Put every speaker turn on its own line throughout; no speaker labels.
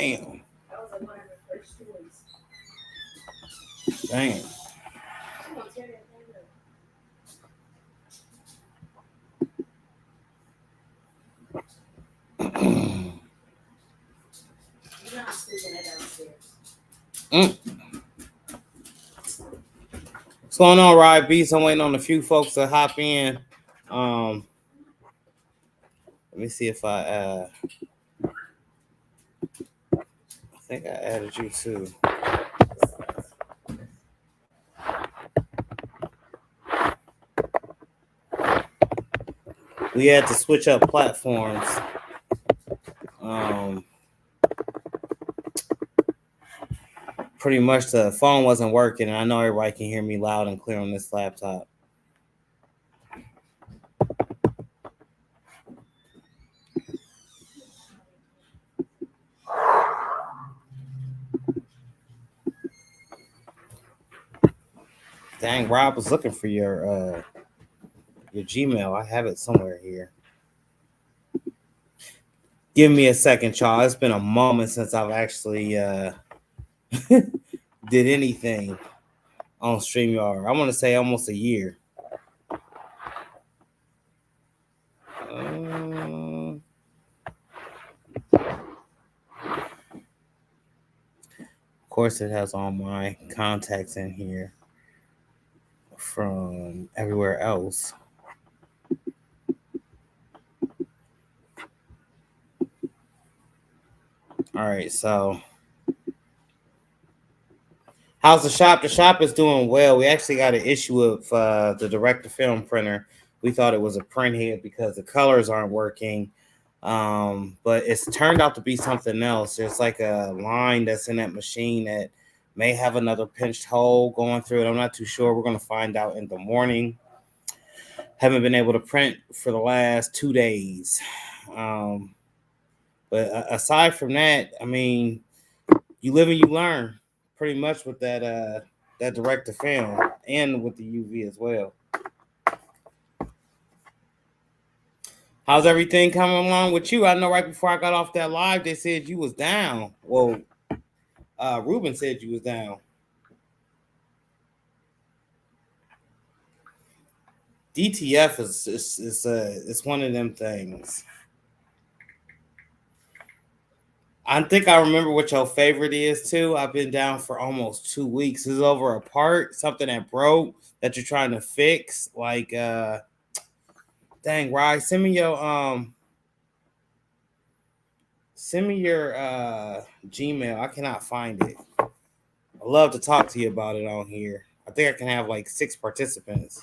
Damn. Damn. Mm. What's going on, Rod Beats? I'm waiting on a few folks to hop in. Let me see if I think I added you too. We had to switch up platforms. Pretty much the phone wasn't working, and I know everybody can hear me loud and clear on this laptop. Dang, Rob was looking for your Gmail. I have it somewhere here. Give me a second, y'all. It's been a moment since I've actually did anything on StreamYard. I want to say almost a year. Of course, it has all my contacts in here from everywhere else. All right, so how's the shop? The shop is doing well. We actually got an issue of the direct to film printer. We thought it was a print head because the colors aren't working. But it's turned out to be something else. There's like a line that's in that machine that may have another pinched hole going through it. I'm not too sure. We're going to find out in the morning. Haven't been able to print for the last 2 days. But aside from that, I mean, you live and you learn pretty much with that direct to film and with the UV as well. How's everything coming along with you? I know right before I got off that live, they said you was down. Well, Ruben said you was down. DTF is one of them things. I think I remember what your favorite is too. I've been down for almost 2 weeks. Is over a part, something that broke that you're trying to fix. Like dang, Ryan, send me your Gmail. I cannot find it. I love to talk to you about it on here. I think I can have like 6 participants.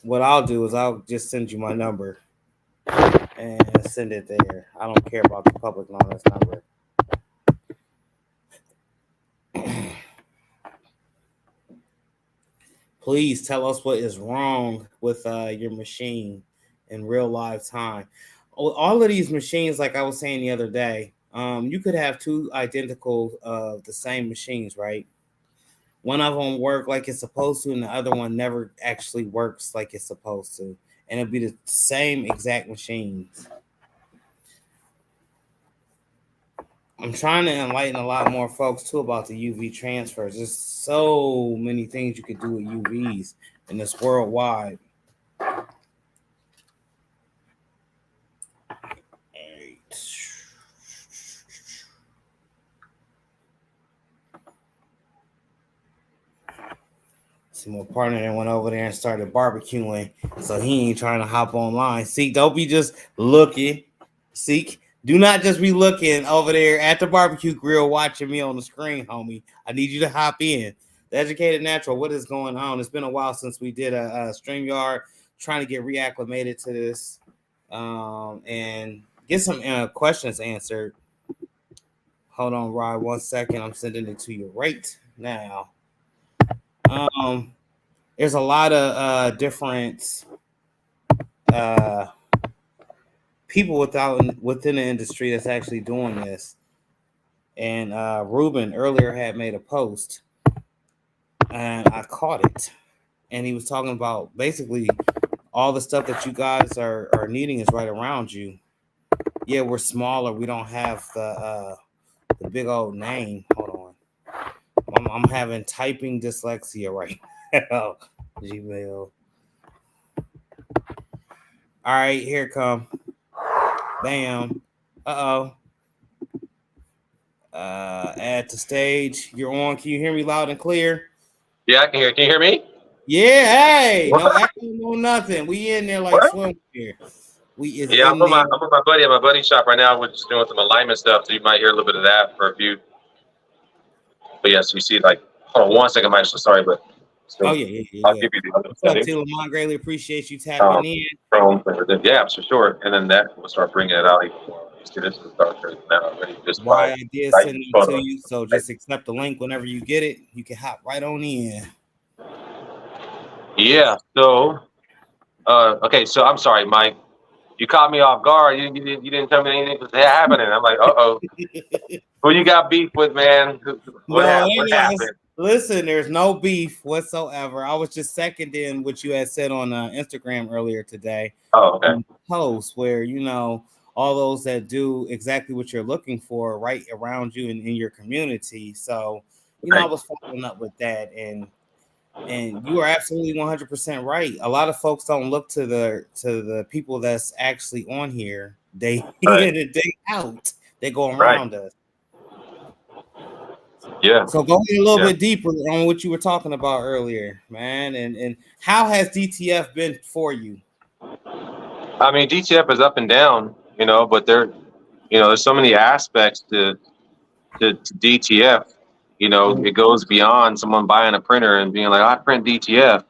What I'll do is I'll just send you my number and send it there. I don't care about the public knowing this number. Please tell us what is wrong with your machine in real live time. All of these machines, like I was saying the other day, you could have 2 identical of the same machines, right? One of them work like it's supposed to, and the other one never actually works like it's supposed to. And it'll be the same exact machines. I'm trying to enlighten a lot more folks too about the UV transfers. There's so many things you could do with UVs, and it's worldwide. See, my partner that went over there and started barbecuing, so he ain't trying to hop online. See, don't be just looking. See, do not just be looking over there at the barbecue grill watching me on the screen, homie. I need you to hop in. The Educated Natural, what is going on? It's been a while since we did a StreamYard, trying to get reacclimated to this and get some questions answered. Hold on, Rod, 1 second. I'm sending it to you right now. There's a lot of different people within the industry that's actually doing this. And Ruben earlier had made a post, and I caught it. And he was talking about basically all the stuff that you guys are needing is right around you. Yeah, we're smaller. We don't have the big old name. Hold on. I'm having typing dyslexia right now. Gmail. All right, here it come. Bam. Uh-oh. Add to stage. You're on. Can you hear me loud and clear?
Yeah, I can hear. Can you hear me?
Yeah, hey, no
What?
echo, no nothing. We in there like
What?
swim here. We is
Yeah,
in there.
I'm with my buddy at my buddy's shop right now. We're just doing some alignment stuff, so you might hear a little bit of that for a few. But yes, you see, like, hold on one second, Mike. So sorry, but
Oh
so
yeah, yeah, yeah,
I'll
yeah.
give you the other
What's up,
settings.
T. Lamont? Greatly appreciate you
Um,
tapping in.
Chrome, yeah, for sure. And then that will start bringing it out even more. You see, this is start turning now already just by
Why I did
typing
send them to
photo.
you, so
Right?
just accept the link whenever you get it. You can hop right on in.
Yeah. So, okay. So I'm sorry, Mike. You caught me off guard. You didn't tell me anything was happening. I'm like, uh-oh. Who you got beef with, man? What
No,
happened? What
ain't no.
happened?
Listen, there's no beef whatsoever. I was just seconding what you had said on Instagram earlier today.
Oh, okay.
Post where all those that do exactly what you're looking for right around you in your community. So, I
Right.
was following up with that, and you are absolutely 100% right. A lot of folks don't look to the people that's actually on here day
Right.
in and day out. They go
Right.
around us.
Yeah.
So go in a little
Yeah.
bit deeper on what you were talking about earlier, man. And how has DTF been for you?
I mean, DTF is up and down, but there's so many aspects to DTF. It goes beyond someone buying a printer and being like, I print DTF.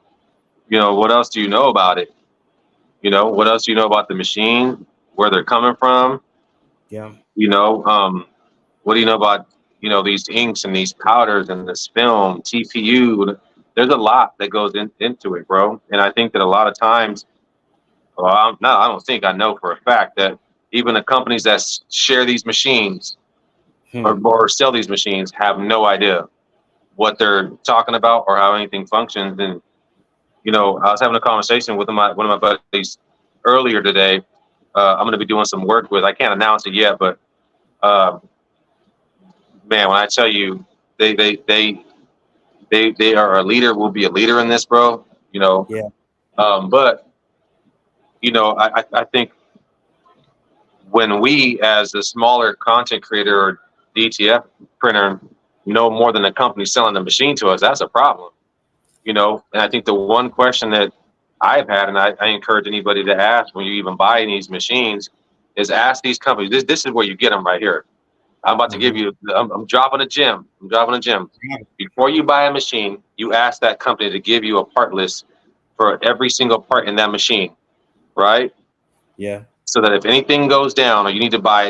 What else do you know about it? What else do you know about the machine, where they're coming from?
Yeah.
What do you know about, these inks and these powders and this film, TPU? There's a lot that goes into it, bro. And I think that a lot of times, well, I don't think, I know for a fact that even the companies that share these machines
Hmm.
or sell these machines have no idea what they're talking about or how anything functions. And, I was having a conversation with one of my buddies earlier today. I'm going to be doing some work with, I can't announce it yet, but uh, man, when I tell you they they they they are a leader, will be a leader in this, bro.
Yeah.
But I think when we, as a smaller content creator or DTF printer, know more than the company selling the machine to us, that's a problem. And I think the one question that I've had, and I encourage anybody to ask when you even buy these machines, is ask these companies. This is where you get them right here. I'm about to give
Mhm.
you. I'm dropping a gem. I'm dropping a gem. Before you buy a machine, you ask that company to give you a part list for every single part in that machine, right?
Yeah.
So that if anything goes down or you need to buy,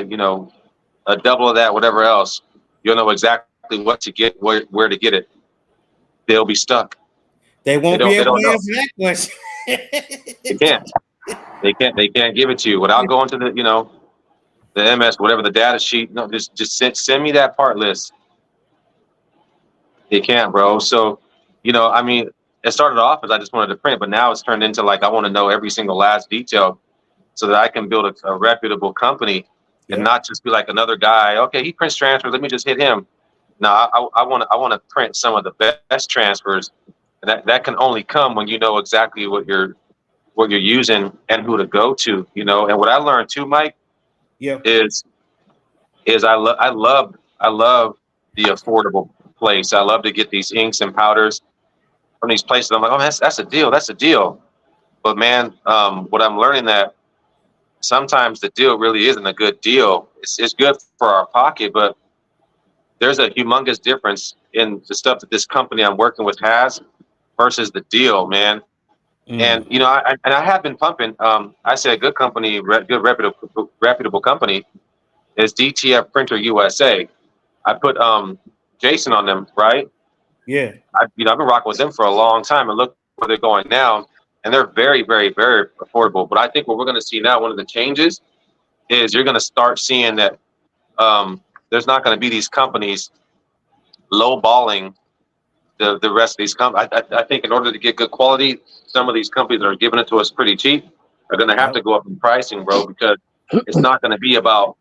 a double of that, whatever else, you'll know exactly what to get, where to get it. They'll be stuck.
They
They
won't be
don't. They
able
don't
to
know.
answer that question.
They can't. They can't. They can't give it to you without going to the MS, whatever the data sheet. No, just send me that part list. They can't, bro. So, I mean, it started off as I just wanted to print, but now it's turned into like I want to know every single last detail so that I can build a reputable company and
Yep.
not just be like another guy. Okay, he prints transfers. Let me just hit him. No, I want to print some of the best transfers, and that can only come when you know exactly what you're using and who to go to. And what I learned too, Mike,
Yep.
is I love the affordable place. I love to get these inks and powders from these places. I'm like, oh, that's a deal. That's a deal. But man, what I'm learning that sometimes the deal really isn't a good deal. It's good for our pocket, but there's a humongous difference in the stuff that this company I'm working with has versus the deal, man. And
Mm.
I have been pumping. I say a good company, good reputable company is DTF Printer USA. I put Jason on them, right?
Yeah.
I've been rocking with them for a long time, and look where they're going now. And they're very, very, very affordable. But I think what we're going to see now, one of the changes is you're going to start seeing that there's not going to be these companies lowballing the rest of these companies. I think in order to get good quality, some of these companies that are giving it to us pretty cheap are going to have
Yep.
to go up in pricing, bro, because it's not going to be about,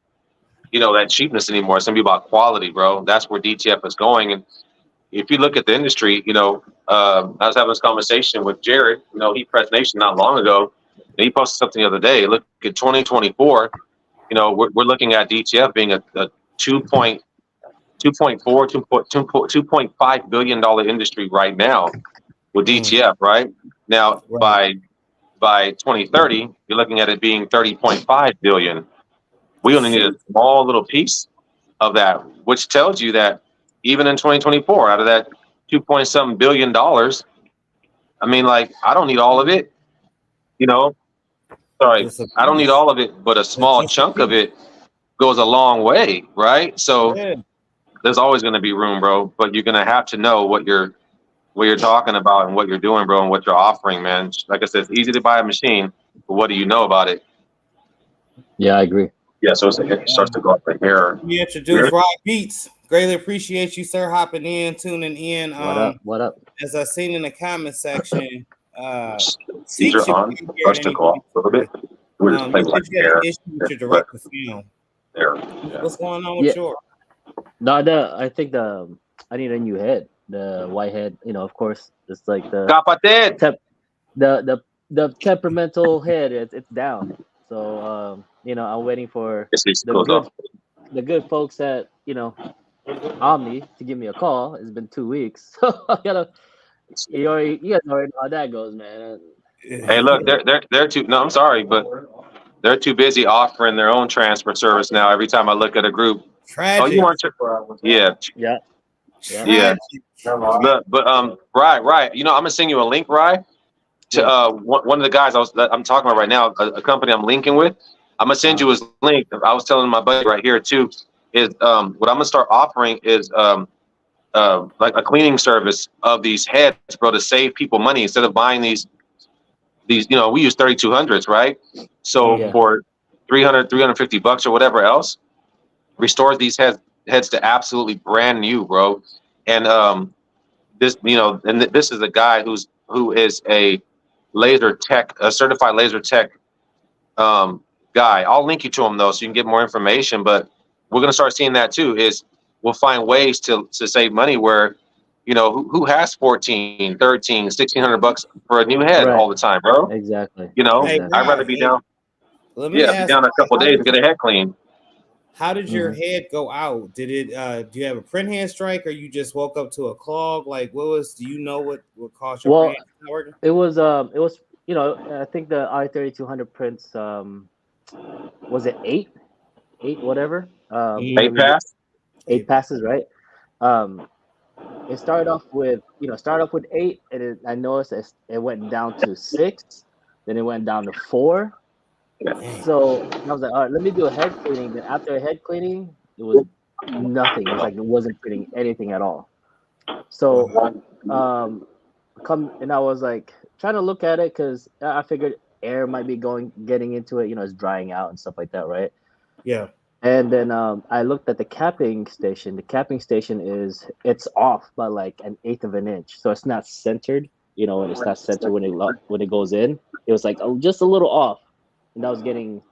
that cheapness anymore. It's going to be about quality, bro. That's where DTF is going. And if you look at the industry, I was having this conversation with Jared. He pressed Nation not long ago, and he posted something the other day. Look at 2024. We're looking at DTF being a 2.5 billion dollar industry right now with DTF. Right now, by 2030, you're looking at it being 30.5 billion. We only need a small little piece of that, which tells you that even in 2024, out of that 2.7 billion dollars, I mean, like, I don't need all of it. Sorry, I don't need all of it, but a small chunk of it goes a long way, right? So there's always going to be room, bro. But you're going to have to know what you're talking about and what you're doing, bro, and what you're offering, man. Like I said, it's easy to buy a machine, but what do you know about it?
Yeah, I agree.
Yeah, so it starts to go up from here.
We introduced Rod Beats. Greatly appreciate you, sir, hopping in, tuning in.
What up?
As I seen in the comment section,
These are on. Starts to go off a little bit. We're just playing like
issue with your direct film.
There.
What's going on with yours?
No, I think I need a new head. The white head, of course, it's like the temperamental head. It's down. So I'm waiting for the good folks at Omni to give me a call. It's been 2 weeks, so I gotta. You guys already know how that goes, man.
Hey, look, they're too. No, I'm sorry, but they're too busy offering their own transfer service now. Every time I look at a group,
tragic.
Oh, you weren't. Yeah. But right. I'm gonna send you a link, Rye, to one of the guys I'm talking about right now, a company I'm linking with. I'm gonna send you his link. I was telling my buddy right here too. Is what I'm gonna start offering is like a cleaning service of these heads, bro, to save people money instead of buying these. We use 3200s, right? So for $350 or whatever else, restores these heads to absolutely brand new, bro. And this is a guy who is a laser tech, a certified laser tech guy. I'll link you to him though, so you can get more information. But we're gonna start seeing that too. Is we'll find ways to save money where, who has 14, 13, $1,600 for a new head all the time, bro?
Exactly.
I'd rather be down. Be down a couple days and get a head clean.
How did your head go out? Did it? Do you have a print head strike, or you just woke up to a clog? Like, do you know what caused your print head not working?
It was I think the i3200 prints was it eight whatever
8 pass?
8 passes, right? It started off with 8, and I noticed it went down to 6, then it went down to 4. So I was like, all right, let me do a head cleaning. Then after a head cleaning, it was nothing. It was like it wasn't printing anything at all. So and I was like trying to look at it because I figured air might be getting into it. It's drying out and stuff like that, right?
Yeah.
And then I looked at the capping station. The capping station it's off by like 1/8 of an inch, so it's not centered. And it's not centered when it goes in. It was like just a little off, and I was getting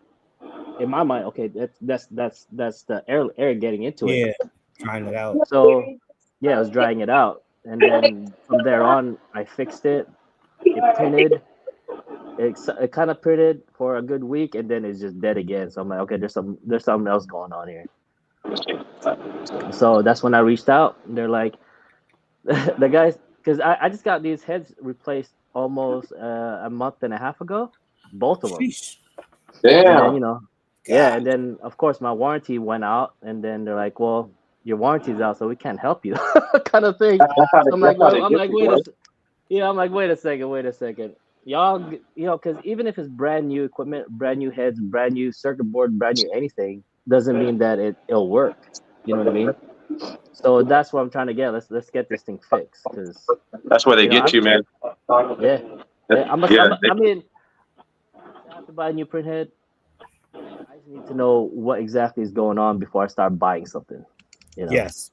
in my mind. Okay, that's the air getting into it.
Yeah, drying it out.
So yeah, I was drying it out, and then from there on, I fixed it. It printed. It kind of printed for a good week, and then it's just dead again. So I'm like, okay, there's something else going on here. So that's when I reached out. They're like, the guys, because I just got these heads replaced almost a month and a half ago, both of them.
Damn.
And then, and then of course my warranty went out, and then they're like, well, your warranty's out, so we can't help you, kind of thing. I'm like, wait a second. Y'all, because even if it's brand new equipment, brand new heads, brand new circuit board, brand new anything, doesn't mean that it'll work. You know what I mean? So that's what I'm trying to get. Let's get this thing fixed, because
that's where they get you, man.
Yeah. I mean, I have to buy a new print head. I just need to know what exactly is going on before I start buying something.
Yes.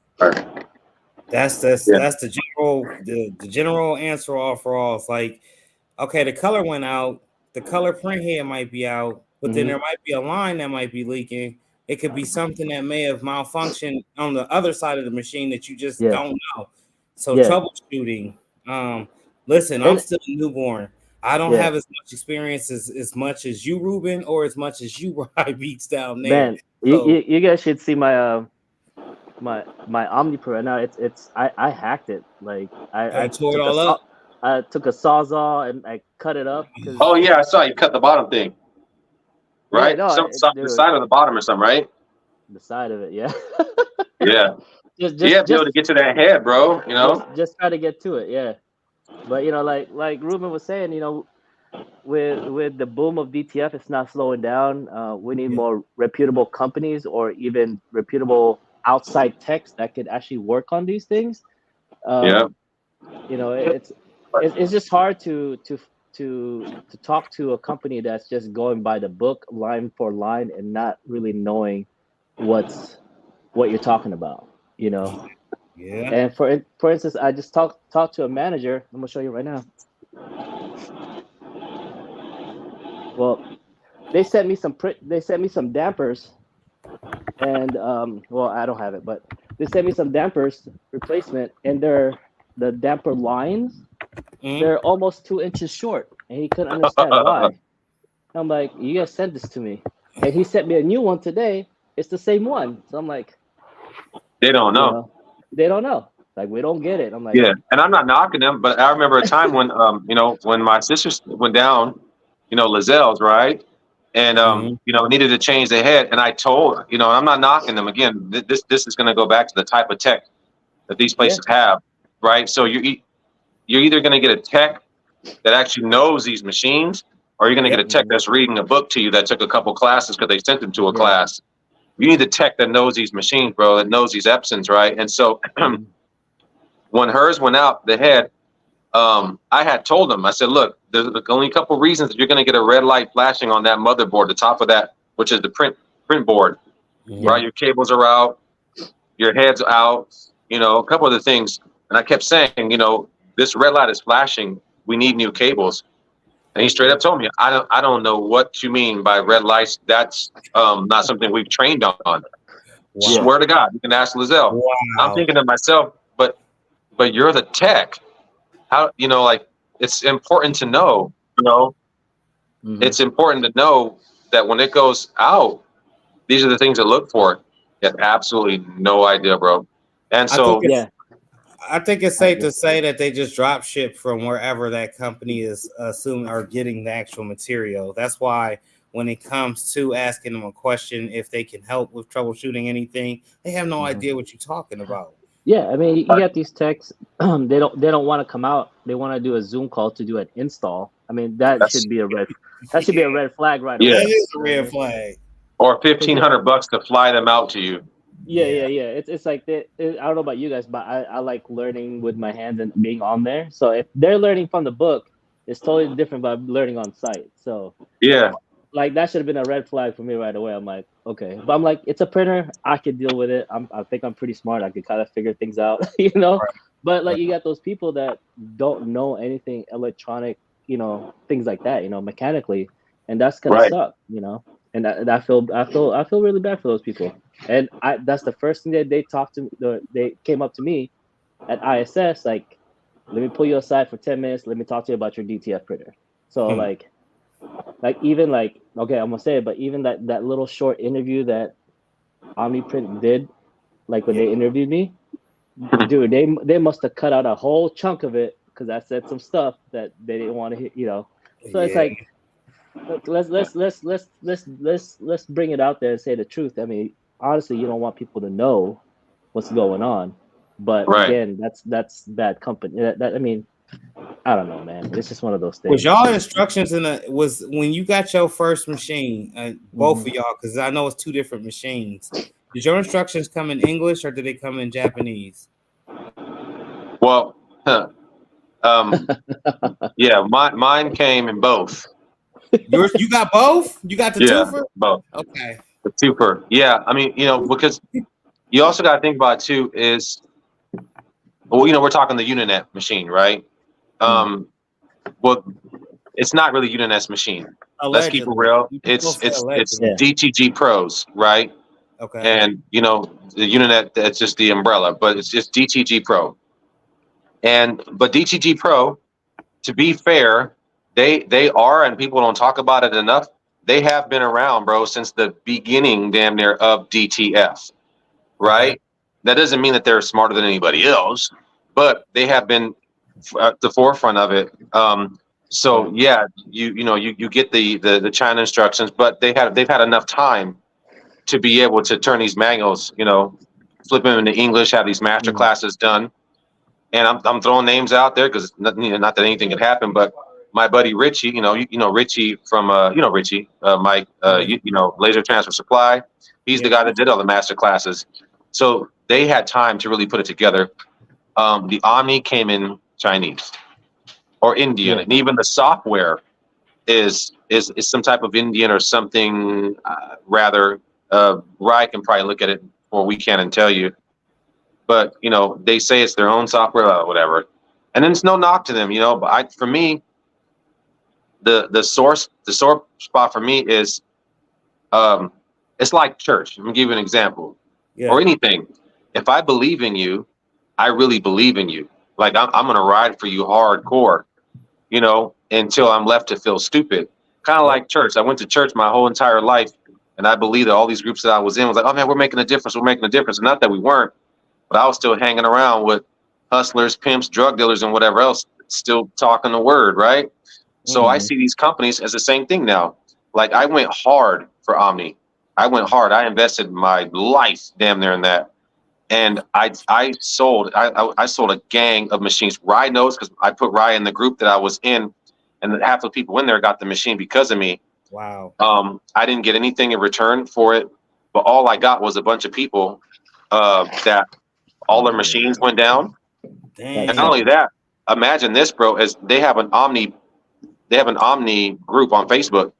That's the general answer for all. It's like, okay, the color went out. The color print head might be out. but then there might be a line that might be leaking. It could be something that may have malfunctioned on the other side of the machine that you just don't know. So troubleshooting. Listen, I'm still a newborn. I don't have as much experience as much as you, Ruben, or as much as you, Rye Beats down there.
Man, you guys should see my my Omnipro right now. I hacked it. Like I
tore it all up.
I took a Sawzall and I cut it up.
Oh yeah, I saw you cut the bottom thing. Right?
Yeah, no,
the side or the bottom or something, right?
The side of it, yeah.
Yeah. Just be able to get to that head, bro. You know,
just try to get to it, yeah. But you know, like Ruben was saying, you know, with the boom of DTF, it's not slowing down. We need more reputable companies or even reputable outside techs that could actually work on these things. You know, it's just hard to talk to a company that's just going by the book line for line and not really knowing what you're talking about, you know.
Yeah.
And for instance, I just talked to a manager. I'm gonna show you right now. Well, they sent me some dampers, and well, I don't have it, but they sent me some dampers replacement, and the damper lines, they're almost 2 inches short, and he couldn't understand why. I'm like, you guys sent this to me, and he sent me a new one today. It's the same one, so I'm like,
they don't know.
You know, they don't know. Like, we don't get it. I'm like,
yeah, and I'm not knocking them, but I remember a time when you know, when my sisters went down, you know, Lazelle's, right? And you know, needed to change the head, and I told, you know, I'm not knocking them. Again, this is going to go back to the type of tech that these places have, right? So you're either going to get a tech that actually knows these machines, or you're going to get a tech that's reading a book to you that took a couple classes because they sent them to a class. You need the tech that knows these machines, bro, that knows these Epsons, right? And so when hers went out, the head, I had told them, I said, look, there's only a couple reasons that you're going to get a red light flashing on that motherboard, the top of that, which is the print board, right? Your cables are out, your head's out, you know, a couple other things. And I kept saying, you know, this red light is flashing. We need new cables. And he straight up told me, I don't know what you mean by red lights. That's not something we've trained on. Wow. Swear to God, you can ask Lizelle. Wow. I'm thinking to myself, but you're the tech. How, you know, like, it's important to know, you know, it's important to know that when it goes out, these are the things to look for. You have absolutely no idea, bro. And so,
I think it's safe to say that they just drop ship from wherever that company is assuming or getting the actual material. That's why when it comes to asking them a question, if they can help with troubleshooting anything, they have no idea what you're talking about.
Yeah, I mean, you got these techs. They don't want to come out. They want to do a Zoom call to do an install. I mean, that should be a red flag right away.
That is a red flag.
Or $1,500 to fly them out to you.
Yeah. It's like I don't know about you guys, but I like learning with my hands and being on there. So if they're learning from the book, it's totally different by learning on site. So like that should have been a red flag for me right away. I'm like, okay, but I'm like, it's a printer. I could deal with it. I think I'm pretty smart. I could kind of figure things out, you know. Right. But like, you got those people that don't know anything electronic, you know, things like that, you know, mechanically, and that's gonna suck, you know. And I feel really bad for those people. And that's the first thing that they came up to me at ISS, like, let me pull you aside for 10 minutes. Let me talk to you about your DTF printer. So like even like, okay, I'm gonna say it, but even that little short interview that OmniPrint did, like when they interviewed me, dude, they must have cut out a whole chunk of it because I said some stuff that they didn't want to hear, you know. So it's like, let's bring it out there and say the truth. I mean, honestly, you don't want people to know what's going on, but again, that's bad company. That I mean, I don't know, man. It's just one of those things.
Was y'all instructions was when you got your first machine, both of y'all, because I know it's two different machines. Did your instructions come in English or did they come in Japanese?
Well, yeah, mine came in both.
You got both? You got the twofer?
Both.
Okay.
The twofer. Yeah, I mean, you know, because you also got to think about it too is, well, you know, we're talking the Uninet machine, right? Well, it's not really Unionet's machine. Let's keep it
Allegedly.
real.
You
It's
supposed to say
it's
allegedly.
DTG Pros, right?
Okay.
And you know, the Unionet, that's just the umbrella, but it's just DTG Pro. But DTG Pro, to be fair, they are, and people don't talk about it enough. They have been around, bro, since the beginning, damn near, of DTF, right?
Okay.
That doesn't mean that they're smarter than anybody else, but they have been at the forefront of it. So yeah, you get the China instructions, but they've had enough time to be able to turn these manuals, flip them into English, have these master classes done. And I'm throwing names out there because not that anything could happen, but my buddy Richie, you know Richie from Richie, Mike, Laser Transfer Supply. He's the guy that did all the master classes. So they had time to really put it together. The Omni came in Chinese or Indian, and even the software is some type of Indian or something. Rather, Rye can probably look at it before we can and tell you. But they say it's their own software, whatever, and then it's no knock to them, But for me, the sore spot for me is, it's like church. I'm gonna give you an example, or anything. If I believe in you, I really believe in you. Like I'm gonna ride for you hardcore, until I'm left to feel stupid. Kind of like church. I went to church my whole entire life, and I believe that all these groups that I was in was like, oh man, we're making a difference. We're making a difference. And not that we weren't. But I was still hanging around with hustlers, pimps, drug dealers, and whatever else, still talking the word, right? So I see these companies as the same thing now. Like I went hard for Omni. I went hard. I invested my life damn near in that. And I sold a gang of machines. Rye knows because I put Rye in the group that I was in, and half the people in there got the machine because of me.
Wow.
I didn't get anything in return for it, but all I got was a bunch of people that all their machines went down.
Dang.
And not only that, imagine this, bro, as they have an Omni group on Facebook.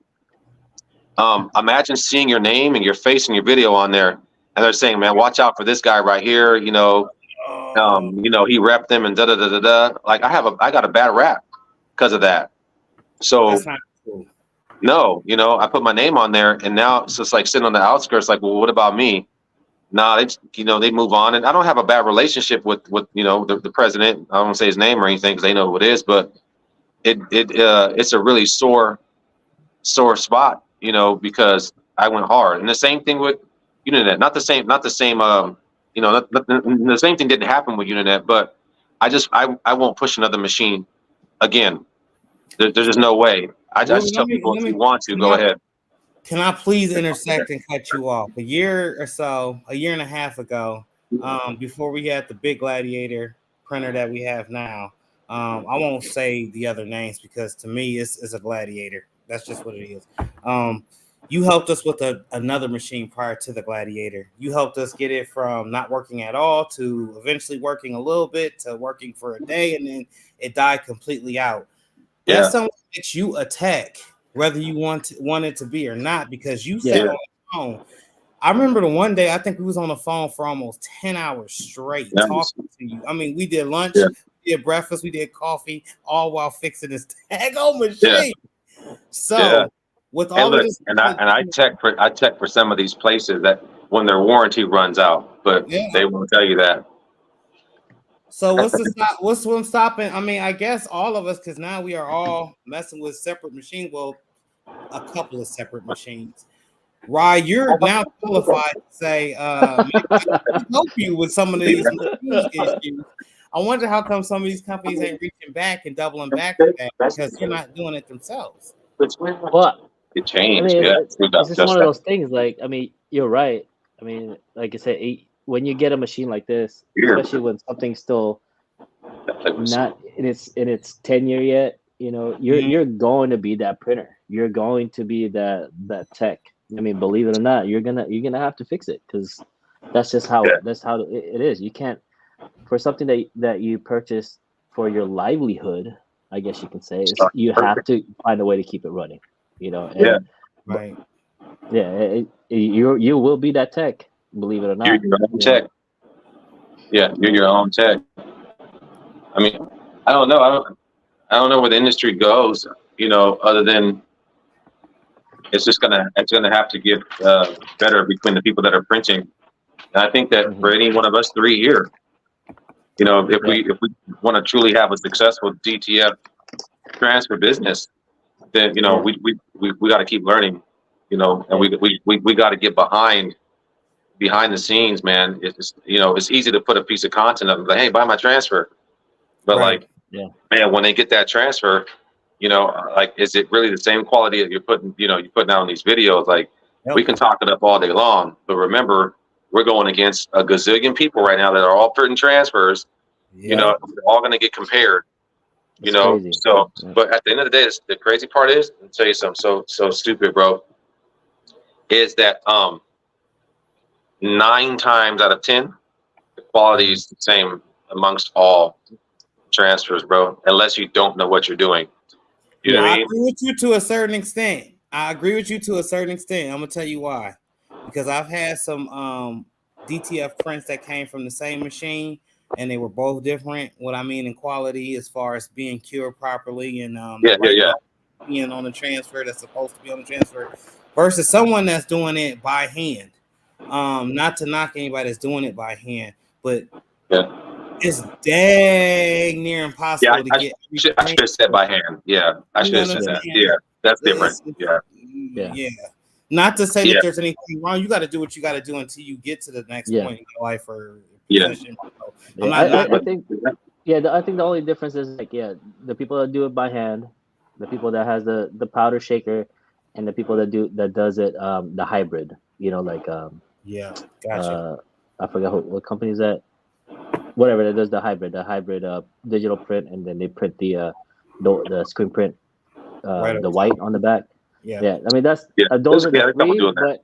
Imagine seeing your name and your face and your video on there, and they're saying, man, watch out for this guy right here, he repped them and da da da da da. Like I got a bad rap because of that. So
That's not cool.
no, I put my name on there, and now it's just like sitting on the outskirts, like, well, what about me? Nah, they move on, and I don't have a bad relationship with the president. I don't want to say his name or anything because they know who it is, but it's a really sore spot, because I went hard. And the same thing with Unionet. Not the same. The same thing didn't happen with Unionet, but I won't push another machine again. There's just no way. I just tell people if you want to, go ahead.
Can I please intersect and cut you off? A year and a half ago, before we had the big Gladiator printer that we have now, I won't say the other names because to me it's a Gladiator. That's just what it is. You helped us with another machine prior to the Gladiator. You helped us get it from not working at all to eventually working a little bit to working for a day, and then it died completely out. That's something that makes you a tech, whether you want it to be or not, because you sat on the phone. I remember the one day I think we was on the phone for almost 10 hours straight talking to you. I mean, we did lunch, we did breakfast, we did coffee, all while fixing this daggone machine. So with all of this,
and I check for some of these places that when their warranty runs out, but they won't tell you that.
So what's stopping? I mean, I guess all of us, because now we are all messing with separate machines. Well, a couple of separate machines. Rye, you're now qualified to say, I can help you with some of these issues. I wonder how come some of these companies ain't reaching back and doubling back with that because they're not doing it themselves.
Well,
it changed.
It's just one of those things. Like, I mean, you're right. I mean, like I said, when you get a machine like this, especially when something's still not in its tenure yet, you're going to be that printer. You're going to be that tech. I mean, believe it or not, you're gonna have to fix it because that's just how it is. You can't, for something that you purchase for your livelihood, I guess you can say, you have to find a way to keep it running.
Right.
Yeah, you will be that tech. Believe it or not,
you're your own tech. Yeah, you're your own tech. I mean, I don't know. I don't know where the industry goes. other than it's gonna have to get better between the people that are printing. And I think that for any one of us three here, if we want to truly have a successful DTF transfer business, then we got to keep learning, and we got to get behind the scenes, man. It's easy to put a piece of content up, like, hey, buy my transfer, but man, when they get that transfer, like, is it really the same quality that you're putting out on these videos? Like, we can talk it up all day long, but remember, we're going against a gazillion people right now that are all putting transfers. They're all going to get compared.
Crazy.
So, but at the end of the day, the crazy part is, I'll tell you something so stupid, bro, is that 9 times out of 10, the quality is the same amongst all transfers, bro, unless you don't know what you're doing. You know what I mean?
I agree with you to a certain extent. I'm gonna tell you why. Because I've had some DTF prints that came from the same machine, and they were both different. What I mean in quality, as far as being cured properly and being on the transfer that's supposed to be on the transfer, versus someone that's doing it by hand. Not to knock anybody that's doing it by hand, but it's dang near impossible to get.
I should have said by hand. Yeah, I should have said that. Yeah, that's different.
Yeah. Not to say that there's anything wrong. You got to do what you got to do until you get to the next point in your life or position. So
I think the only difference is the people that do it by hand, the people that has the powder shaker, and the people that does it the hybrid. Gotcha. I forgot what company is that. Whatever that does the hybrid digital print, and then they print the screen print, the white on the back. Yeah. I mean those are the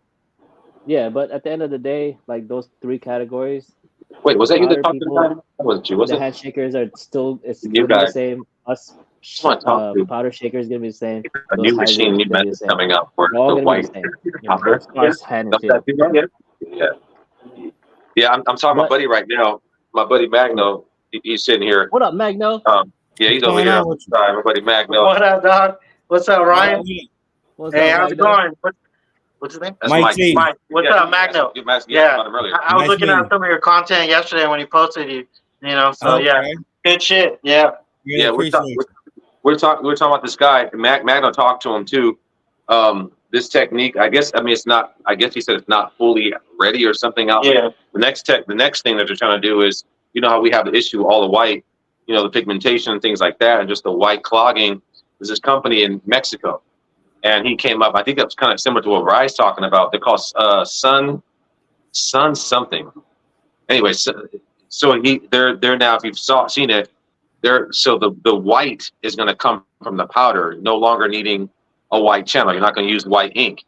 three. But at the end of the day, like those 3 categories.
Wait, was that you that talked about? Was you? Was
the
it?
hand shakers are still gonna be the same. Us powder shaker is gonna be the same.
A new machine, new method coming up for the white powder. Yeah, I'm talking to my buddy right now. My buddy Magno, he's sitting here.
What up, Magno?
He's over here. Sorry, my buddy Magno.
What up, dog? What's up, Ryan? Hey, how's it going? What's his name?
That's Mike.
Mike. What's up, Magno? I was looking at some of your content yesterday when you posted good shit. Yeah.
We're talking about this guy. Magno talked to him too. This technique, I guess he said it's not fully ready or something else.
Yeah.
The next thing that they're trying to do is, how we have the issue, all the white, the pigmentation and things like that, and just the white clogging. There's this company in Mexico, and he came up. I think that's kind of similar to what Rye's talking about. They're called Sun something. Anyway, so they're now, if you've seen it, the white is going to come from the powder, no longer needing a white channel. You're not going to use white ink,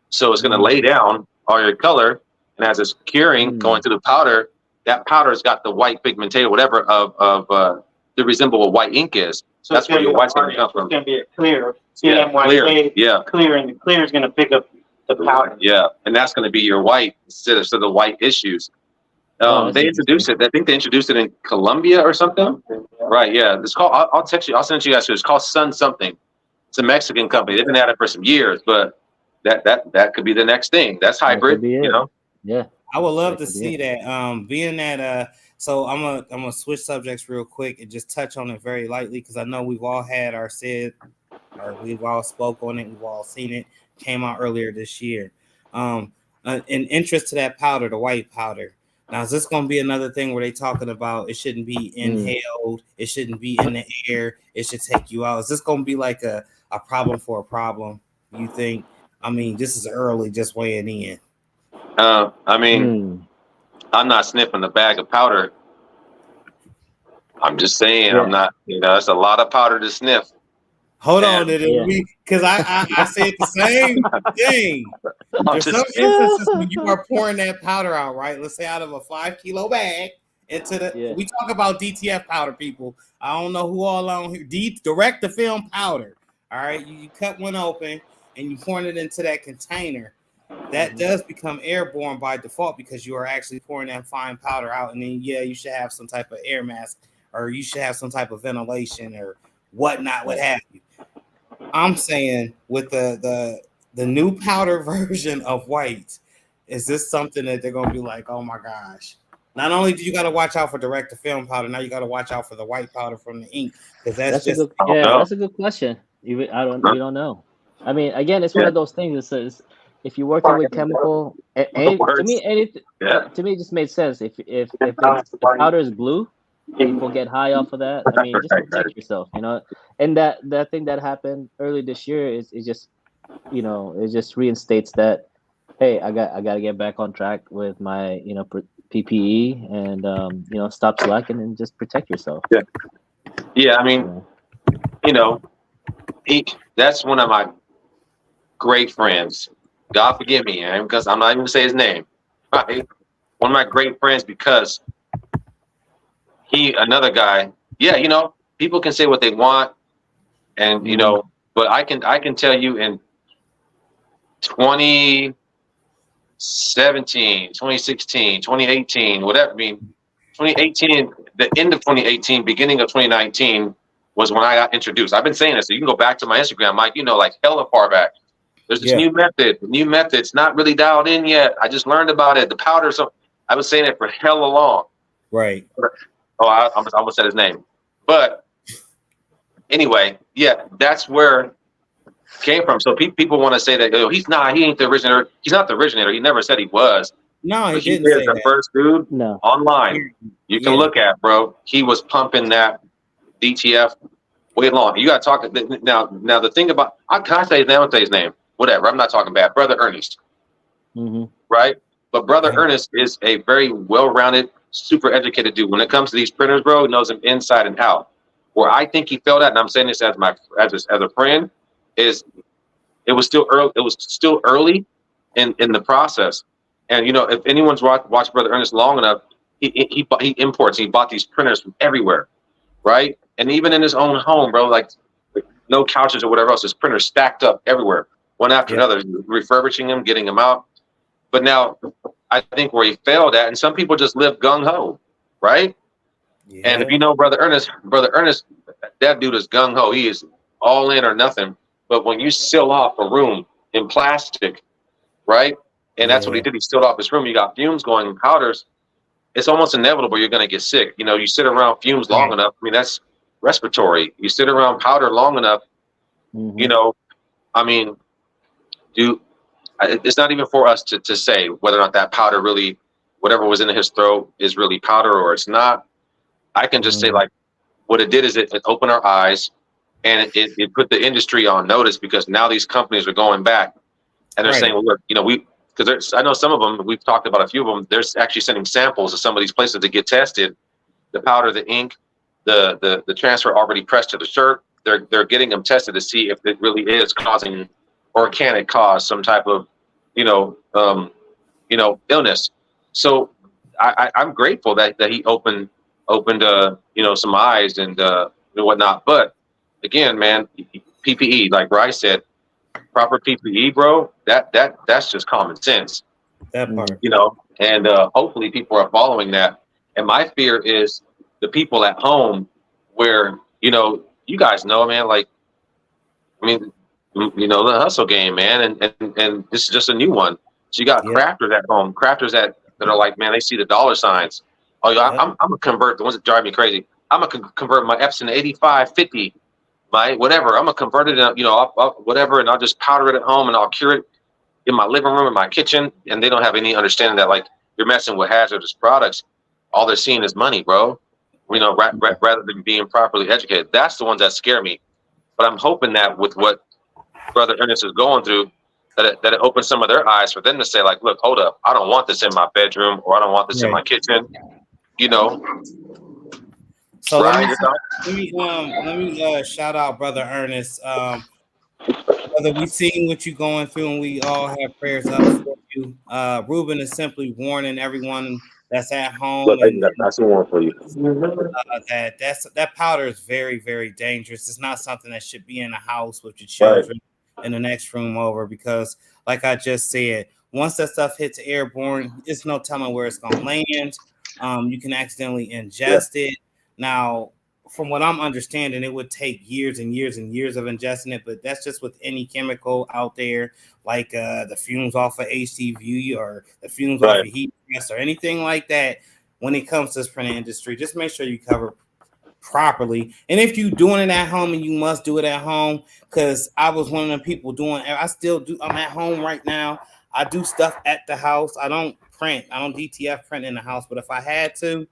so it's going to lay down all your color, and as it's curing, going to the powder, that powder's got the white pigmentation, whatever of the resemble what white ink is. So that's where your white's going to come from.
It's going to be a clear,
clear,
clear, and the clear is going to pick up the powder.
Yeah, and that's going to be your white instead of the white issues. They introduced it. I think they introduced it in Colombia or something. Right? Yeah. It's called. I'll text you. I'll send it to you guys. It's called Sun something. It's a Mexican company. They've been at it for some years, but that could be the next thing. That's hybrid.
Yeah.
I would love to see that. Being that so I'm gonna switch subjects real quick and just touch on it very lightly, because I know we've all had we've all spoke on it, we've all seen it. Came out earlier this year. An interest to that powder, the white powder. Now, is this going to be another thing where they talking about it shouldn't be inhaled, it shouldn't be in the air, it should take you out? Is this going to be like a problem for a problem, you think? I mean, this is early, just weighing in.
I'm not sniffing a bag of powder. I'm just saying, I'm not, it's a lot of powder to sniff.
Hold on, because I said the same thing. There's some instances when you are pouring that powder out, right? Let's say out of a 5 kilo bag into the. We talk about DTF powder, people. I don't know who all on here. Direct to film powder. All right, you cut one open and you pour it into that container. That does become airborne by default because you are actually pouring that fine powder out, and then you should have some type of air mask, or you should have some type of ventilation or whatnot, what have you. I'm saying with the new powder version of white, is this something that they're gonna be like, oh my gosh? Not only do you got to watch out for direct to film powder, now you got to watch out for the white powder from the ink because that's
a good question. We don't know. I mean, again, it's one of those things. It's if you're working with chemical, to me, it just made sense. If the powder is blue, people get high off of that. I mean, just protect yourself, you know. And that thing that happened early this year is just, you know, it just reinstates that. Hey, I got to get back on track with my, you know, PPE and you know, stop slacking and just protect yourself.
Yeah. I mean, you know, that's one of my great friends. God forgive me, because I'm not even gonna say his name. Right? One of my great friends, because another guy. Yeah, you know, people can say what they want, and you know, but I can tell you in 2017, 2016, 2018, whatever. I mean, 2018, the end of 2018, beginning of 2019 was when I got introduced. I've been saying this, so you can go back to my Instagram, Mike, you know, like hella far back. There's this new method. The new method's not really dialed in yet. I just learned about it. The powder, so I was saying it for hella long.
Right.
Oh, I almost said his name. But anyway, yeah, that's where it came from. So people want to say that, he ain't the originator. He's not the originator. He never said he was.
No, he
didn't
say
the
that.
First dude online. You can look at, bro. He was pumping that DTF way long. You got to talk now. The thing about can I say his name? Whatever. I'm not talking bad. Brother Ernest. Right? But Brother Ernest is a very well-rounded, super educated dude. When it comes to these printers, bro, he knows them inside and out. Where I think he failed at, and I'm saying this as a friend, is it was still early. It was still early in the process. And you know, if anyone's watched Brother Ernest long enough, he imports. He bought these printers from everywhere, right? And even in his own home, bro, like no couches or whatever else, his printers stacked up everywhere, one after another, refurbishing them, getting them out. But now, I think where he failed at, and some people just live gung ho, right? Yeah. And if you know Brother Ernest, that dude is gung ho. He is all in or nothing. But when you seal off a room in plastic, right? And that's what he did. He sealed off his room. You got fumes going in powders. It's almost inevitable you're going to get sick. You know, you sit around fumes long enough. I mean, that's respiratory. You sit around powder long enough, you know, I mean, it's not even for us to say whether or not that powder really, whatever was in his throat is really powder or it's not. I can just say, like, what it did is it opened our eyes and it put the industry on notice, because now these companies are going back and they're saying, well, look, you know, because I know some of them, we've talked about a few of them, they're actually sending samples to some of these places to get tested. The powder, the ink, the transfer already pressed to the shirt, they're getting them tested to see if it really is causing, or can it cause some type of, illness. So I'm grateful that he opened some eyes and whatnot. But again, man, PPE, like Bryce said, proper PPE, bro, that's just common sense.
That part.
And hopefully people are following that. And my fear is the people at home where, you guys know, man, like, I mean, the hustle game, man, and this is just a new one. So you got crafters at home, that are like, man, they see the dollar signs. Oh, yeah, I'm gonna convert the ones that drive me crazy. I'm gonna convert my Epson 8550, my whatever. I'm gonna convert it, whatever, and I'll just powder it at home and I'll cure it in my living room, in my kitchen. And they don't have any understanding that, like, you're messing with hazardous products. All they're seeing is money, bro. Rather than being properly educated. That's the ones that scare me. But I'm hoping that with what Brother Ernest is going through, that it opens some of their eyes for them to say, like, look, hold up, I don't want this in my bedroom, or I don't want this in my kitchen,
So let me shout out Brother Ernest. Brother, we seen what you're going through, and we all have prayers up for you. Ruben is simply warning everyone that's at home.
Look, that's the one for you.
That powder is very, very dangerous. It's not something that should be in the house with your children in the next room over, because, like I just said, once that stuff hits airborne, it's no telling where it's going to land. You can accidentally ingest it. Now, from what I'm understanding, it would take years and years and years of ingesting it, but that's just with any chemical out there, like the fumes off of HTV or the fumes off of heat gas or anything like that. When it comes to this printing industry, just make sure you cover properly. And if you're doing it at home, and you must do it at home, because I was one of the people doing, I still do, I'm at home right now. I do stuff at the house. I don't DTF print in the house, but if I had to,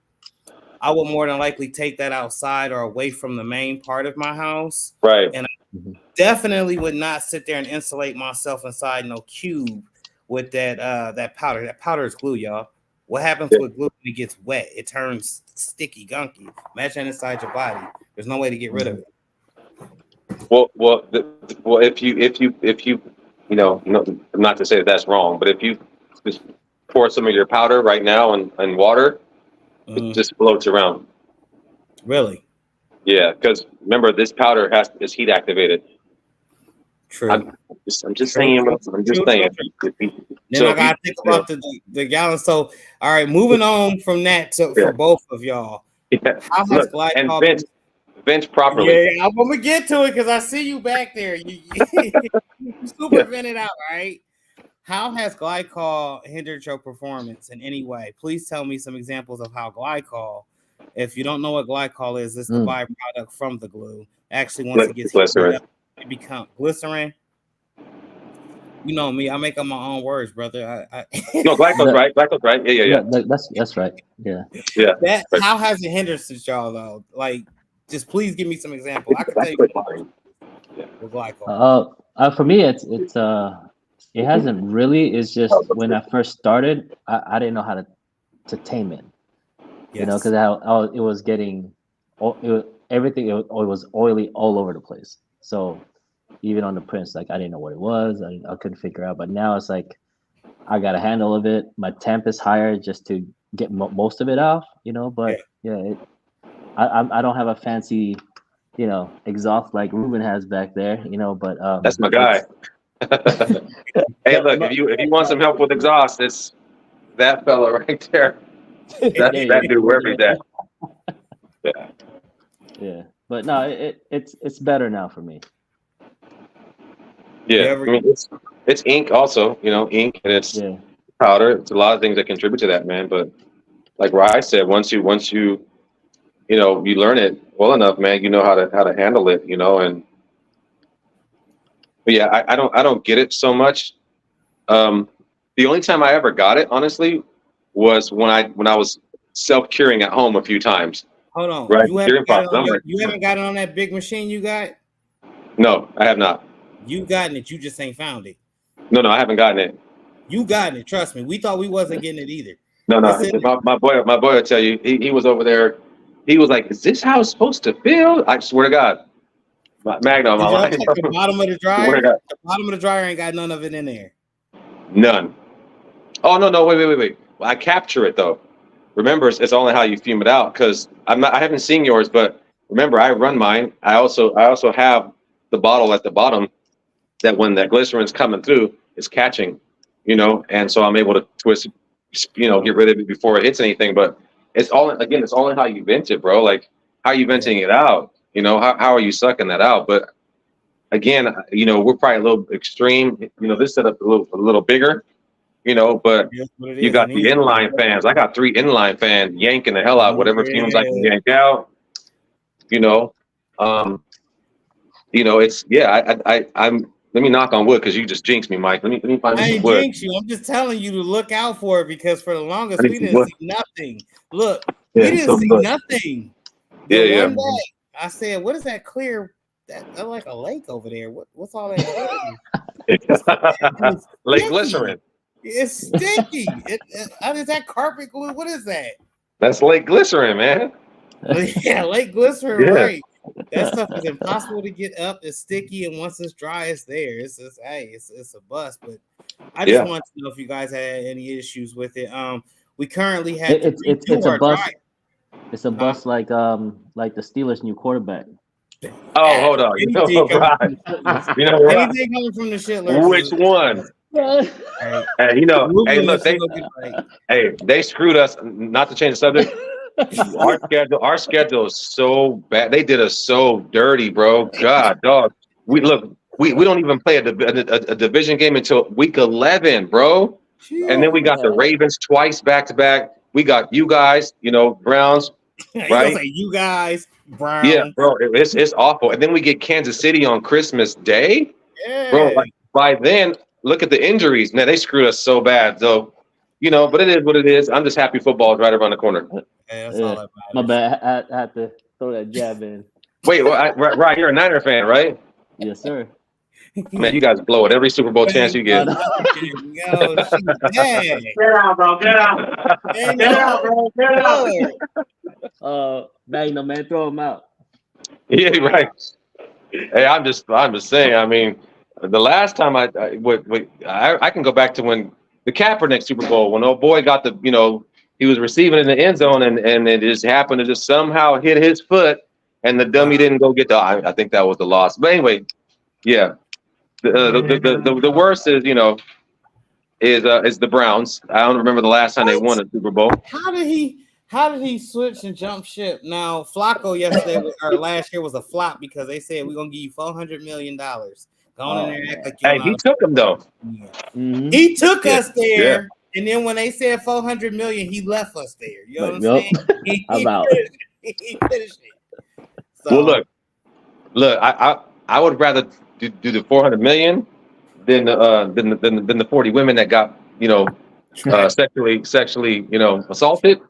I would more than likely take that outside or away from the main part of my house.
Right.
And I definitely would not sit there and insulate myself inside no cube with that powder. That powder is glue, y'all. What happens with glue when it gets wet? It turns sticky, gunky. Imagine inside your body. There's no way to get rid of it.
Well, if you not to say that that's wrong, but if you just pour some of your powder right now in water, it just floats around.
Really?
Yeah, because remember, this powder is heat activated.
True.
I'm just saying. I'm just saying.
Then I gotta think about the gallon. So, all right, moving on from that for both of y'all.
Yeah.
How has glycol
vent properly?
Yeah, I'm gonna get to it because I see you back there. You super vented out, right? How has glycol hindered your performance in any way? Please tell me some examples of how glycol, if you don't know what glycol is, it's the byproduct from the glue. Actually, once it gets heated up, it becomes glycerin. You know me, I make up my own words, brother.
No, glycol's right. Glycol's right. Yeah.
That's right. Yeah.
How has it hindered since y'all though? Like, just please give me some examples. I can tell you with glycol.
For me, it hasn't really. It's just when I first started, I didn't know how to tame it. Yes. You know, because it was getting everything. It was oily all over the place. So even on the prints, like I didn't know what it was. I couldn't figure out. But now it's like I got a handle of it. My temp is higher just to get most of it off. You know, but I don't have a fancy, exhaust like Ruben has back there. You know, but
that's my guy. Hey, look, if you want some help with exhaust, it's that fella right there. That dude every day.
Yeah, but no, it's better now for me.
Yeah, I mean, it's ink also, ink, and it's powder. It's a lot of things that contribute to that, man. But like Rye said, once you learn it well enough, man, you know how to handle it, and. But yeah, I don't get it so much. The only time I ever got it, honestly, was when I was self-curing at home a few times.
Hold on.
Right?
You haven't got it on that big machine you got?
No, I have not.
You've gotten it, you just ain't found it.
No, I haven't gotten it.
You gotten it, trust me. We thought we wasn't getting it either.
No. My boy will tell you, he was over there. He was like, "Is this how it's supposed to feel?" I swear to God. Magnum,
the bottom of the dryer. The bottom of the dryer ain't got none of it in there.
None. Oh no! Wait. Well, I capture it though. Remember, it's only how you fume it out. Because I haven't seen yours, but remember, I run mine. I also have the bottle at the bottom that when that glycerin's coming through, it's catching. And so I'm able to twist, get rid of it before it hits anything. But it's only how you vent it, bro. Like how are you venting it out? How are you sucking that out? But again, we're probably a little extreme. This setup a little bigger, but you got the inline fans. I got 3 inline fans yanking the hell out whatever fumes I can yank out. I'm let me knock on wood because you just jinxed me, Mike. Let me find some wood. I ain't jinx
you. I'm just telling you to look out for it because for the longest we didn't see nothing. Look, we didn't see nothing.
Yeah.
One day, I said, "What is that clear? That's like a lake over there. What's all that?"
Lake glycerin.
It's sticky. Is that carpet glue? What is that?
That's Lake Glycerin, man.
Yeah, Lake Glycerin, right? That stuff is impossible to get up. It's sticky, and once it's dry, it's there. It's a bust. But I just want to know if you guys had any issues with it. We currently had
it's a bust. It's a bust like the Steelers' new quarterback.
Oh, hold on.
Anything coming from the Shitlers.
Which one? Hey, look, they screwed us. Not to change the subject, Our schedule is so bad. They did us so dirty, bro. God, dog. We don't even play a division game until week 11, bro. And then we got the Ravens twice back to back. We got you guys, Browns, right?
Say you guys, Browns.
Yeah, bro. It's awful. And then we get Kansas City on Christmas Day, bro. Like, by then, look at the injuries. Man, they screwed us so bad. So, but it is what it is. I'm just happy football is right around the corner.
That's all that
My bad. I had to throw that jab in.
Wait, right? You're a Niner fan, right?
Yes, sir.
Man, you guys blow it every Super Bowl chance you get.
Get out, bro. Get out. Get out, bro. Get out.
Magnum, man, throw him out.
Yeah, right. Hey, I'm just saying. I mean, the last time I can go back to when the Kaepernick Super Bowl, when old boy got he was receiving in the end zone and it just happened to just somehow hit his foot and the dummy didn't go get I think that was the loss. But anyway, yeah. The worst is is the Browns. I don't remember the last time they won a Super Bowl.
How did he switch and jump ship? Now Flacco last year was a flop because they said we're gonna give you $400 million. Go on in there and act like
hey, he took him though.
Mm-hmm.
He took us there, and then when they said $400 million, he left us there. You know what I'm saying? He finished it. So,
well, look, I would rather do the $400 million than the 40 women that got sexually assaulted.